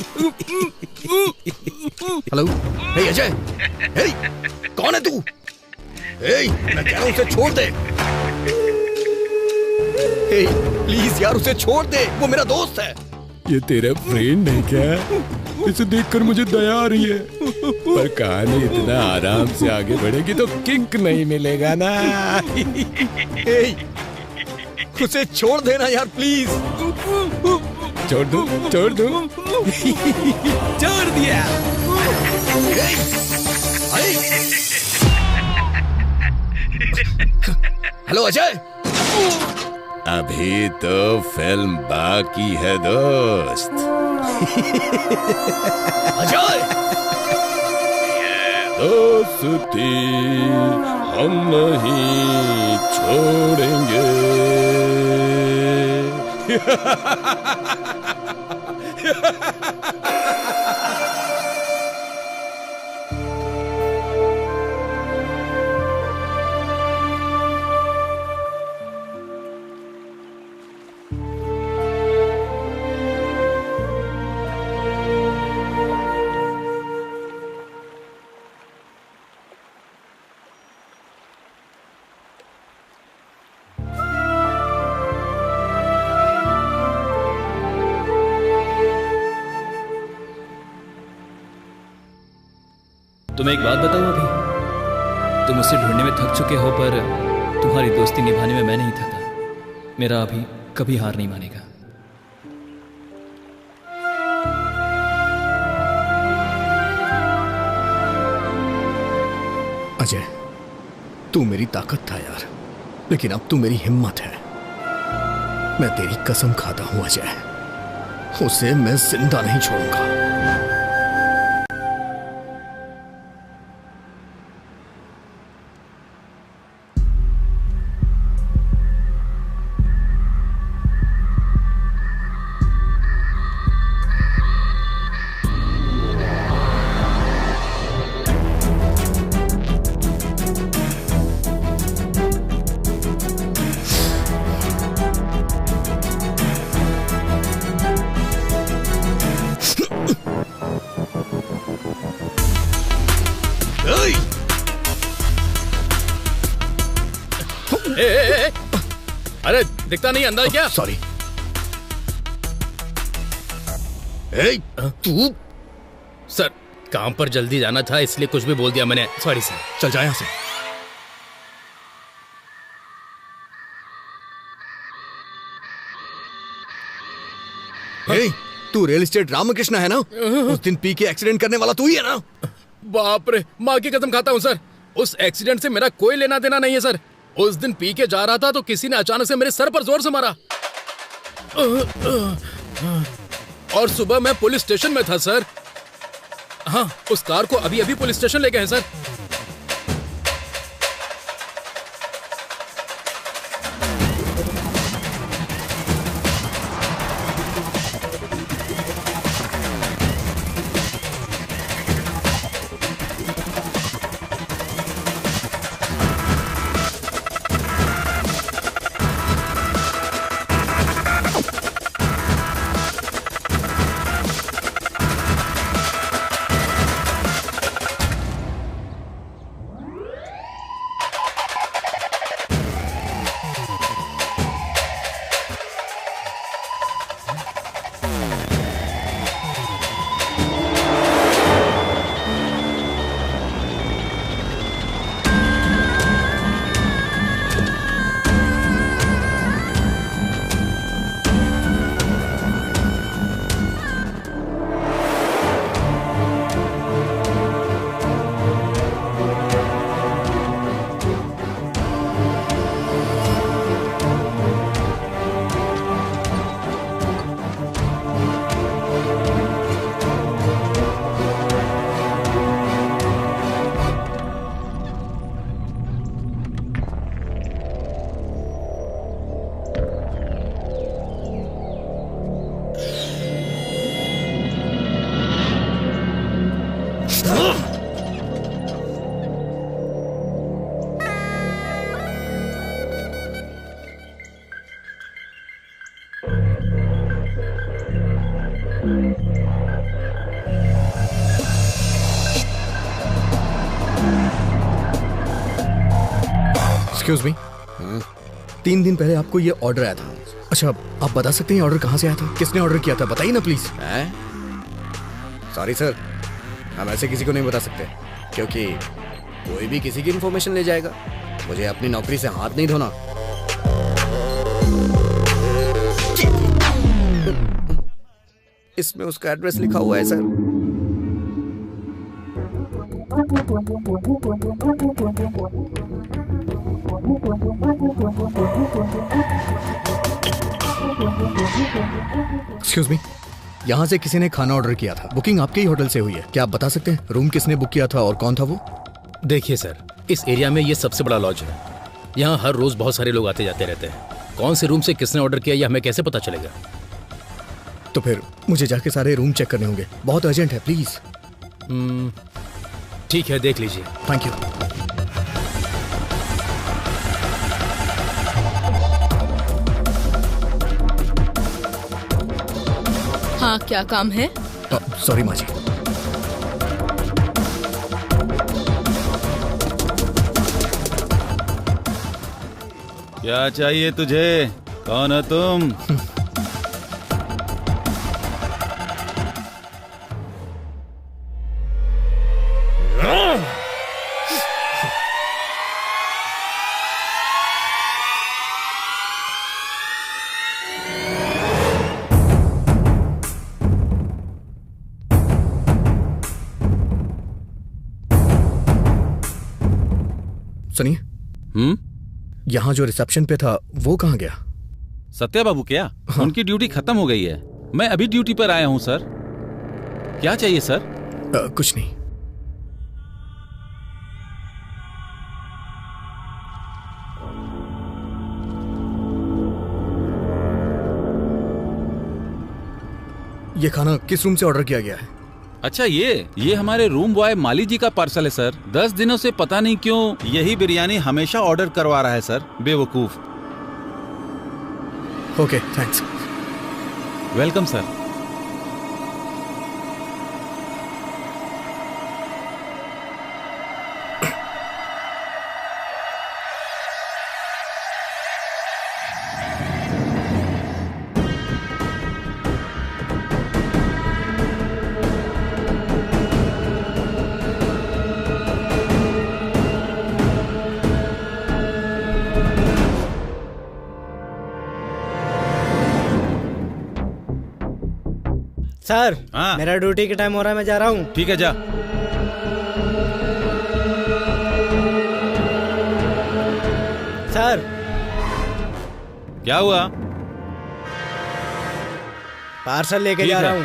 हेलो, हे अजय, हे, कौन है तू? हे, मैं कह रहा हूं उसे छोड़ दे। हे, प्लीज यार उसे छोड़ दे, वो मेरा दोस्त है। ये तेरा फ्रेंड है क्या? इसे देखकर मुझे दया आ रही है, पर कहानी इतना आराम से आगे बढ़ेगी तो किंक नहीं मिलेगा ना। उसे छोड़ देना यार प्लीज। छोड़ दो, छोड़ दो। छोड़ दिया। हेलो अजय। अभी तो फिल्म बाकी है दोस्त। अजय, दोस्ती हम नहीं छोड़ेंगे। तुम एक बात बताओ, अभी तुम मुझसे ढूंढने में थक चुके हो, पर तुम्हारी दोस्ती निभाने में मैं नहीं थका। मेरा अभी कभी हार नहीं मानेगा। अजय, तू मेरी ताकत था यार, लेकिन अब तू मेरी हिम्मत है। मैं तेरी कसम खाता हूं अजय, उसे मैं जिंदा नहीं छोड़ूंगा। अरे दिखता नहीं अंदर क्या? सॉरी। तू? सर, काम पर जल्दी जाना था इसलिए कुछ भी बोल दिया मैंने। Sorry sir. चल जा यहां से। तू रियल एस्टेट रामकृष्ण है ना? उस दिन पी के एक्सीडेंट करने वाला तू ही है ना? बाप रे, माँ की कसम खाता हूँ सर, उस एक्सीडेंट से मेरा कोई लेना देना नहीं है सर। उस दिन पी के जा रहा था तो किसी ने अचानक से मेरे सर पर जोर से मारा और सुबह मैं पुलिस स्टेशन में था सर। हाँ, उस कार को अभी अभी पुलिस स्टेशन ले गए हैं सर। एक्सक्यूज मी, 3 दिन पहले आपको ये ऑर्डर आया था। अच्छा, आप बता सकते हैं ऑर्डर कहाँ से आया था? किसने ऑर्डर किया था? बताइए ना प्लीज। सॉरी सर, हम ऐसे किसी को नहीं बता सकते क्योंकि कोई भी किसी की इंफॉर्मेशन ले जाएगा। मुझे अपनी नौकरी से हाथ नहीं धोना। इसमें उसका एड्रेस लिखा हुआ है सर। एक्सक्यूज मी, यहाँ से किसी ने खाना ऑर्डर किया था। बुकिंग आपके ही होटल से हुई है। क्या आप बता सकते हैं रूम किसने बुक किया था और कौन था वो? देखिए सर, इस एरिया में ये सबसे बड़ा लॉज है। यहाँ हर रोज बहुत सारे लोग आते जाते रहते हैं। कौन से रूम से किसने ऑर्डर किया ये हमें कैसे पता चलेगा? तो फिर मुझे जाके सारे रूम चेक करने होंगे। बहुत अर्जेंट है, प्लीज। ठीक है, देख लीजिए। Thank you. हाँ, क्या काम है? सॉरी माँ जी। क्या चाहिए तुझे? कौन हो तुम? सुनिए, यहाँ जो रिसेप्शन पे था वो कहाँ गया? सत्या बाबू क्या? हाँ। उनकी ड्यूटी खत्म हो गई है। मैं अभी ड्यूटी पर आया हूँ सर। क्या चाहिए सर? कुछ नहीं। ये खाना किस रूम से ऑर्डर किया गया है? अच्छा, ये हमारे रूम बॉय माली जी का पार्सल है सर। 10 दिनों से पता नहीं क्यों यही बिरयानी हमेशा ऑर्डर करवा रहा है सर, बेवकूफ। Okay, thanks. Welcome sir. Sir मेरा ड्यूटी के टाइम हो रहा है, मैं जा रहा हूँ। ठीक है, जा। सर क्या हुआ? पार्सल लेके जा रहा हूँ।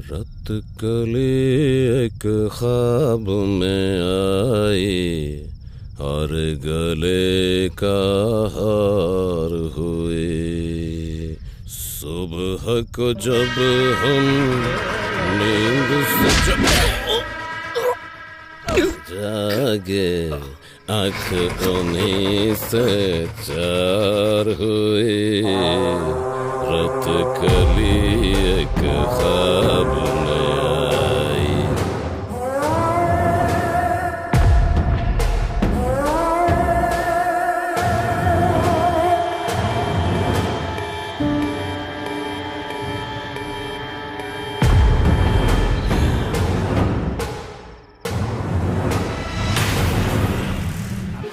रत कले एक ख्वाब में आई और गले का हार हुए। सुबह को जब हम नींद से जागे आँख उन्हीं से चार हुए। रत कली एक ख्वाब में आई।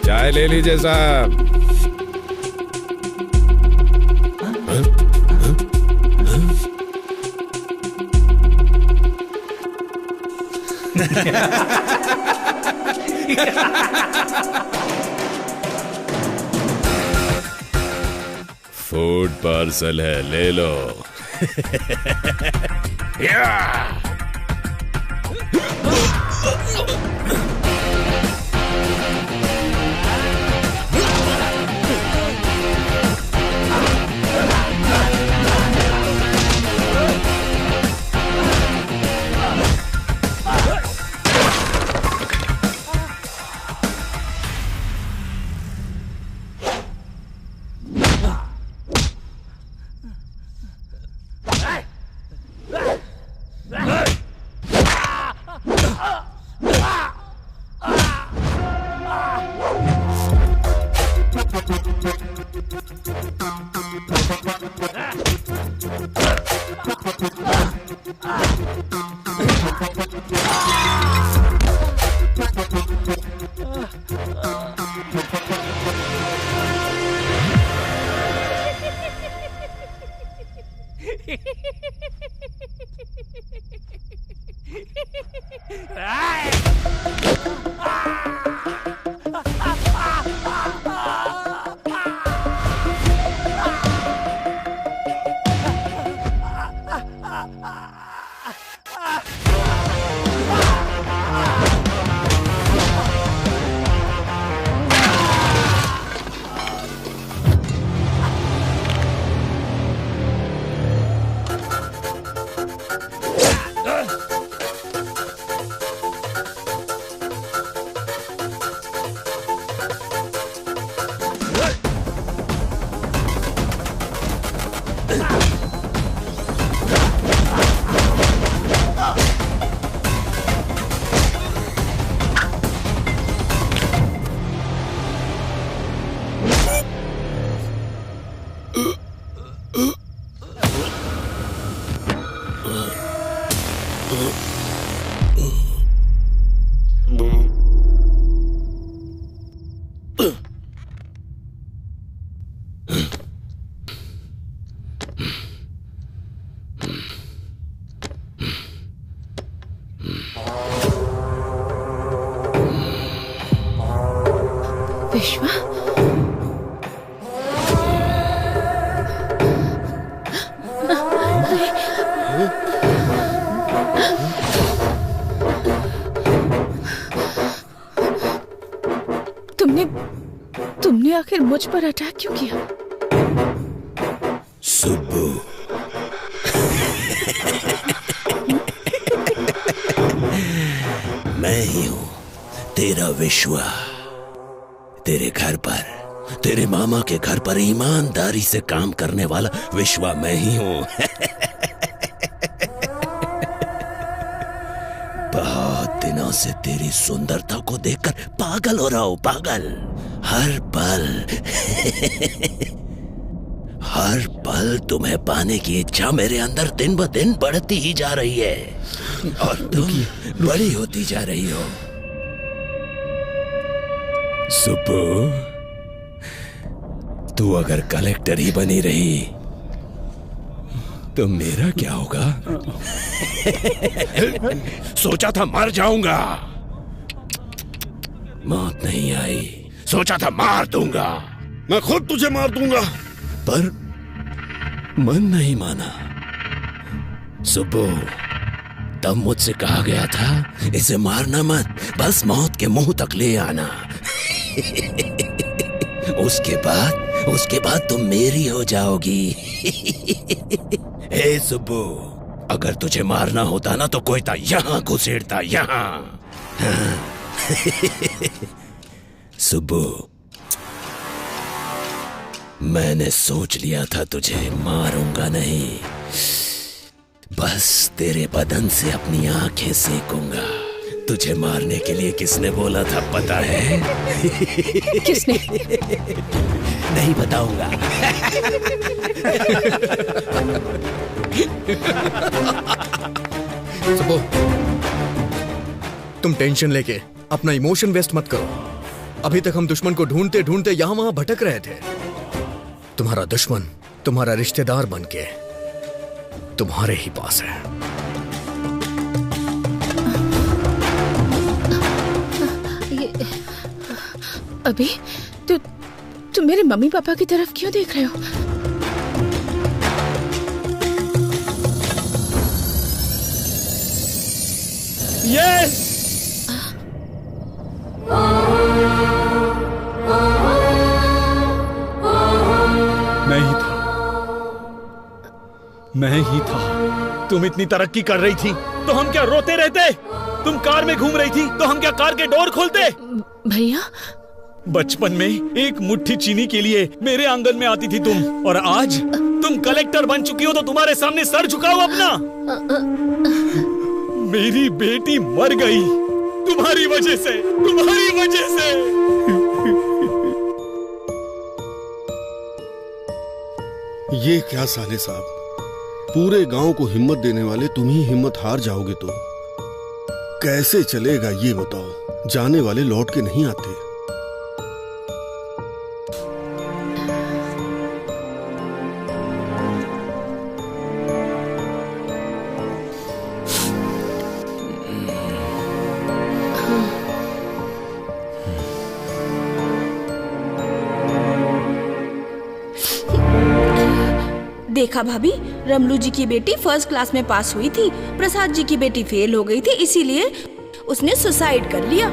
चाय ले लीजिए साहब। फूड पार्सल है, ले लो। विश्वा, तुमने आखिर मुझ पर अटैक क्यों किया? सुब्बू, मैं ही हूं तेरा विश्वा। तेरे घर पर, तेरे मामा के घर पर ईमानदारी से काम करने वाला विश्वा मैं ही हूं। बहुत दिनों से तेरी सुंदरता को देखकर पागल हो रहा हूं, पागल। हर पल तुम्हें पाने की इच्छा मेरे अंदर दिन ब दिन बढ़ती ही जा रही है और तुम बड़ी होती जा रही हो। सुब्बू, तू अगर कलेक्टर ही बनी रही तो मेरा क्या होगा? सोचा था मर जाऊंगा, मौत नहीं आई। सोचा था मार दूंगा, मैं खुद तुझे मार दूंगा, पर मन नहीं माना। सुब्बू, तब मुझसे कहा गया था इसे मारना मत, बस मौत के मुंह तक ले आना। उसके बाद तुम मेरी हो जाओगी। हे सुब्बू, अगर तुझे मारना होता ना तो कोई था यहां घुसेड़ता, यहां। सुब्बू, मैंने सोच लिया था तुझे मारूंगा नहीं, बस तेरे बदन से अपनी आंखें सेकूंगा। तुझे मारने के लिए किसने बोला था पता है? किसने? नहीं बताऊंगा। सुबो, तुम टेंशन लेके अपना इमोशन वेस्ट मत करो। अभी तक हम दुश्मन को ढूंढते ढूंढते यहां वहां भटक रहे थे। तुम्हारा दुश्मन तुम्हारा रिश्तेदार बनके तुम्हारे ही पास है। अभी तुम मेरे मम्मी पापा की तरफ क्यों देख रहे हो? यस! मैं ही था। तुम इतनी तरक्की कर रही थी तो हम क्या रोते रहते? तुम कार में घूम रही थी तो हम क्या कार के डोर खोलते? भैया, बचपन में एक मुट्ठी चीनी के लिए मेरे आंगन में आती थी तुम, और आज तुम कलेक्टर बन चुकी हो तो तुम्हारे सामने सर झुकाओ अपना। मेरी बेटी मर गई तुम्हारी वजह से, तुम्हारी वजह से। ये क्या साले साहब, पूरे गांव को हिम्मत देने वाले तुम ही हिम्मत हार जाओगे तो कैसे चलेगा ये बताओ? जाने वाले लौट के नहीं आते। देखा भाभी, रमलू जी की बेटी फर्स्ट क्लास में पास हुई थी, प्रसाद जी की बेटी फेल हो गई थी, इसीलिए उसने सुसाइड कर लिया।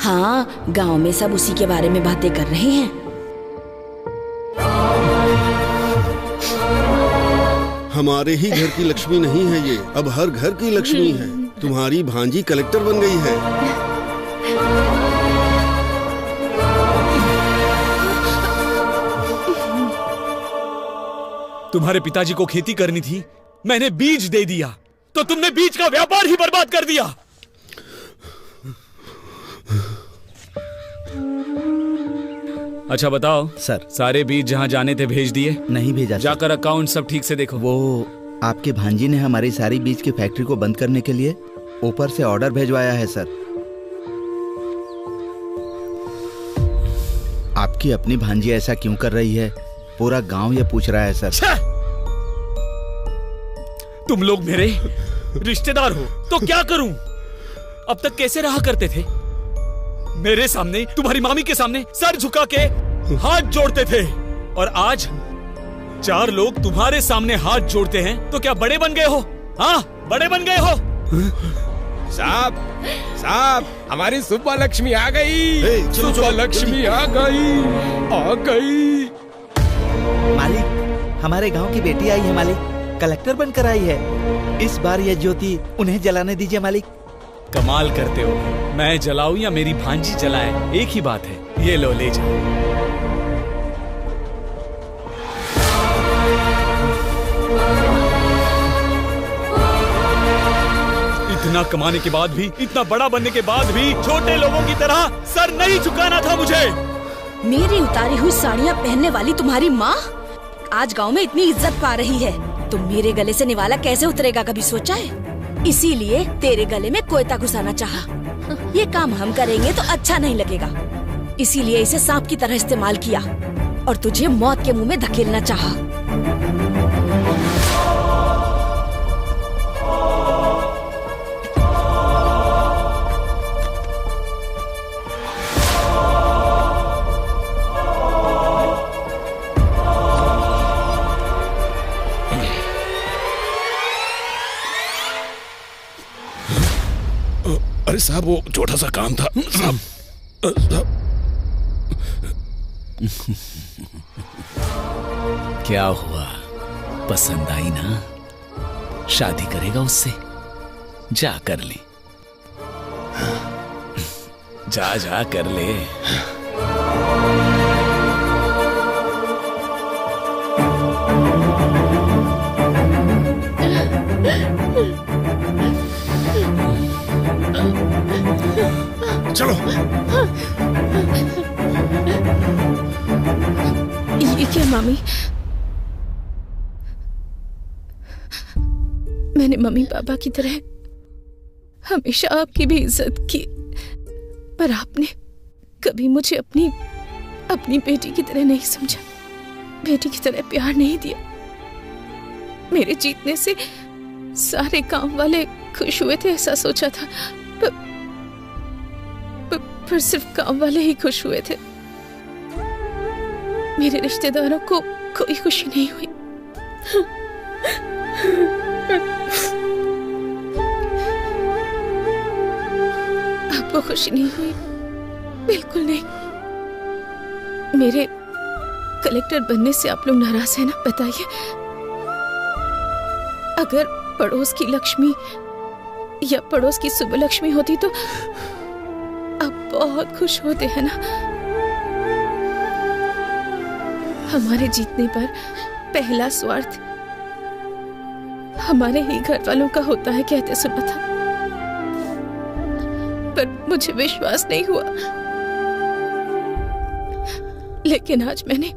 हाँ, गांव में सब उसी के बारे में बातें कर रहे हैं। हमारे ही घर की लक्ष्मी नहीं है ये, अब हर घर की लक्ष्मी है। तुम्हारी भांजी कलेक्टर बन गई है। तुम्हारे पिताजी को खेती करनी थी, मैंने बीज दे दिया तो तुमने बीज का व्यापार ही बर्बाद कर दिया। अच्छा बताओ सर, सारे बीज जहां जाने थे भेज दिए? नहीं भेजा। जाकर अकाउंट सब ठीक से देखो। वो आपके भांजी ने हमारी सारी बीज की फैक्ट्री को बंद करने के लिए ऊपर से ऑर्डर भेजवाया है सर। आपकी अपनी भांजी ऐसा क्यों कर रही है, पूरा गांव ये पूछ रहा है सर। तुम लोग मेरे रिश्तेदार हो तो क्या करूं? अब तक कैसे रहा करते थे? मेरे सामने, तुम्हारी मामी के सामने सर झुका के हाथ जोड़ते थे, और आज 4 लोग तुम्हारे सामने हाथ जोड़ते हैं तो क्या बड़े बन गए हो? हाँ, बड़े बन गए हो? साहब, साहब, हमारी सुब्बा लक्ष्मी आ गई। सुब्बा लक्ष्मी आ गई, आ गई। मालिक, हमारे गांव की बेटी आई है मालिक, कलेक्टर बनकर आई है। इस बार ये ज्योति उन्हें जलाने दीजिए मालिक। कमाल करते हो, मैं जलाऊं या मेरी भांजी जलाए, एक ही बात है। ये लो, ले जाओ। इतना कमाने के बाद भी, इतना बड़ा बनने के बाद भी छोटे लोगों की तरह सर नहीं झुकाना था मुझे। मेरी उतारी हुई साड़ियाँ पहनने वाली तुम्हारी माँ आज गांव में इतनी इज्जत पा रही है, तो मेरे गले से निवाला कैसे उतरेगा, कभी सोचा है? इसीलिए तेरे गले में कोयता घुसाना चाहा। ये काम हम करेंगे तो अच्छा नहीं लगेगा, इसीलिए इसे सांप की तरह इस्तेमाल किया और तुझे मौत के मुंह में धकेलना चाहा। अरे साहब, वो छोटा सा काम था साहब। क्या हुआ, पसंद आई ना? शादी करेगा उससे? जा कर ले, जा जा कर ले। चलो। ये क्या मामी? मैंने मम्मी पापा की तरह हमेशा आपकी भी इज्जत की, पर आपने कभी मुझे अपनी बेटी की तरह नहीं समझा, बेटी की तरह प्यार नहीं दिया। मेरे जीतने से सारे गांव वाले खुश हुए थे ऐसा सोचा था, पर सिर्फ गांव वाले ही खुश हुए थे, मेरे रिश्तेदारों को कोई खुशी नहीं हुई। आपको खुशी नहीं हुई? बिल्कुल नहीं। मेरे कलेक्टर बनने से आप लोग नाराज हैं ना? बताइए, अगर पड़ोस की लक्ष्मी या पड़ोस की सुबह लक्ष्मी होती तो आप बहुत खुश होते हैं ना? हमारे जीतने पर पहला स्वार्थ हमारे ही घर वालों का होता है कहते सुना था, पर मुझे विश्वास नहीं हुआ। लेकिन आज मैंने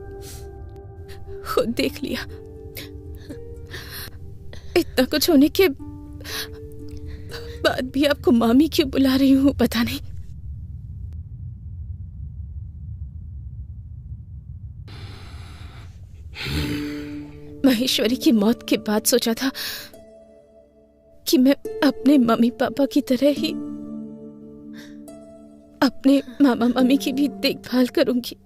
खुद देख लिया। इतना कुछ होने के बाद भी आपको मामी क्यों बुला रही हूँ पता नहीं। महेश्वरी की मौत के बाद सोचा था कि मैं अपने मम्मी पापा की तरह ही अपने मामा मम्मी की भी देखभाल करूंगी,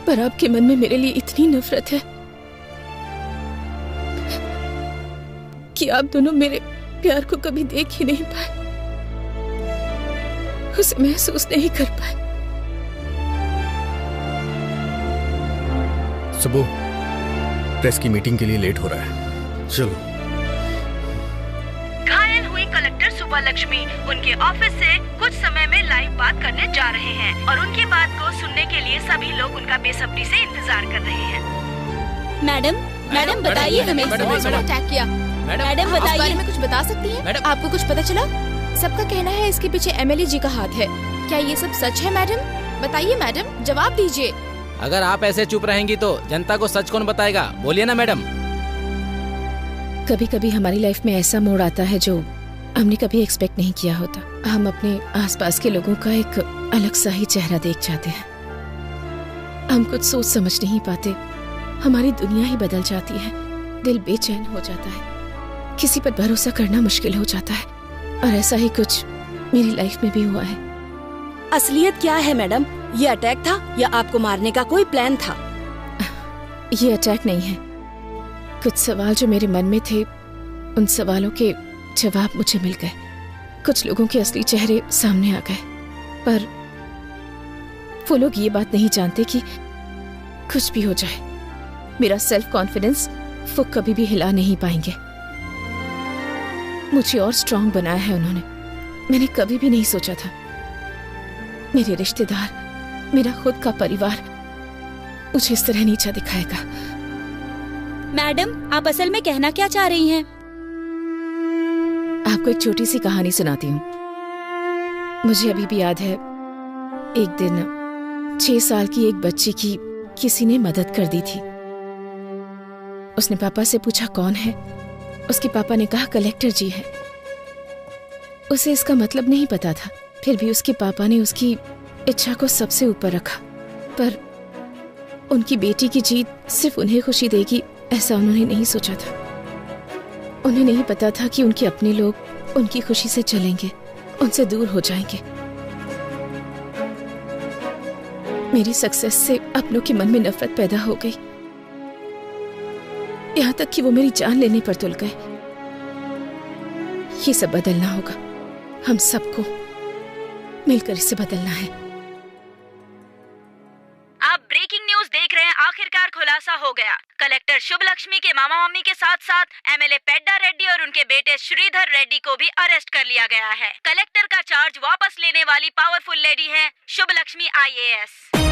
पर आपके मन में मेरे लिए इतनी नफरत है कि आप दोनों मेरे प्यार को कभी देख ही नहीं पाए, उसे महसूस नहीं कर पाए। सुबह प्रेस की मीटिंग के लिए लेट हो रहा है, चलो। घायल हुई कलेक्टर सुबह लक्ष्मी उनके ऑफिस से कुछ समय में लाइव बात करने जा रहे हैं और उनकी बात को सुनने के लिए सभी लोग उनका बेसब्री से इंतजार कर रहे हैं। मैडम बताइए हमें अटैक किया। मैडम बताइए, इस बारे में कुछ बता सकती हैं? आपको कुछ पता चला? सबका कहना है इसके पीछे एमएलए जी का हाथ है, क्या ये सब सच है मैडम? बताइए मैडम, जवाब दीजिए। अगर आप ऐसे चुप रहेंगी तो जनता को सच कौन बताएगा? बोलिए ना मैडम। कभी कभी हमारी लाइफ में ऐसा मोड़ आता है जो हमने कभी एक्सपेक्ट नहीं किया होता। हम अपने आसपास के लोगों का एक अलग सा ही चेहरा देख जाते हैं। हम कुछ सोच समझ नहीं पाते, हमारी दुनिया ही बदल जाती है, दिल बेचैन हो जाता है, किसी पर भरोसा करना मुश्किल हो जाता है। और ऐसा ही कुछ मेरी लाइफ में भी हुआ है। असलियत क्या है मैडम? ये अटैक था या आपको मारने का कोई प्लान था? ये अटैक नहीं है। कुछ सवाल जो मेरे मन में थे, उन सवालों के जवाब मुझे मिल गए। कुछ लोगों के असली चेहरे सामने आ गए, पर वो लोग ये बात नहीं जानते कि कुछ भी हो जाए, मेरा सेल्फ कॉन्फिडेंस वो कभी भी हिला नहीं पाएंगे। मुझे और स्ट्रांग बनाया है उन्होंने। मैंने कभी भी नहीं सोचा था मेरे रिश्तेदार, मेरा खुद का परिवार मुझे इस तरह नीचा दिखाएगा। मैडम, आप असल में कहना क्या चाह रही हैं? आपको एक छोटी सी कहानी सुनाती हूँ। मुझे अभी भी याद है, एक दिन 6 साल की एक बच्ची की किसी ने मदद कर दी थी। उसने पापा से पूछा कौन है। उसके पापा ने कहा कलेक्टर जी है। उसे इसका मतलब नहीं पता था, फिर भी उसके पापा ने उसकी इच्छा को सबसे ऊपर रखा। पर उनकी बेटी की जीत सिर्फ उन्हें खुशी देगी ऐसा उन्होंने नहीं सोचा था। उन्हें नहीं पता था कि उनके अपने लोग उनकी खुशी से चलेंगे, उनसे दूर हो जाएंगे। मेरी सक्सेस से अपनों के मन में नफरत पैदा हो गई, यहाँ तक कि वो मेरी जान लेने पर तुल गए। ये सब बदलना होगा, हम सबको मिलकर इसे बदलना है। आप ब्रेकिंग न्यूज देख रहे हैं। आखिरकार खुलासा हो गया, कलेक्टर शुभ लक्ष्मी के मामा मम्मी के साथ साथ एमएलए पेड्डा रेड्डी और उनके बेटे श्रीधर रेड्डी को भी अरेस्ट कर लिया गया है। कलेक्टर का चार्ज वापस लेने वाली पावरफुल लेडी है शुभ लक्ष्मी IAS।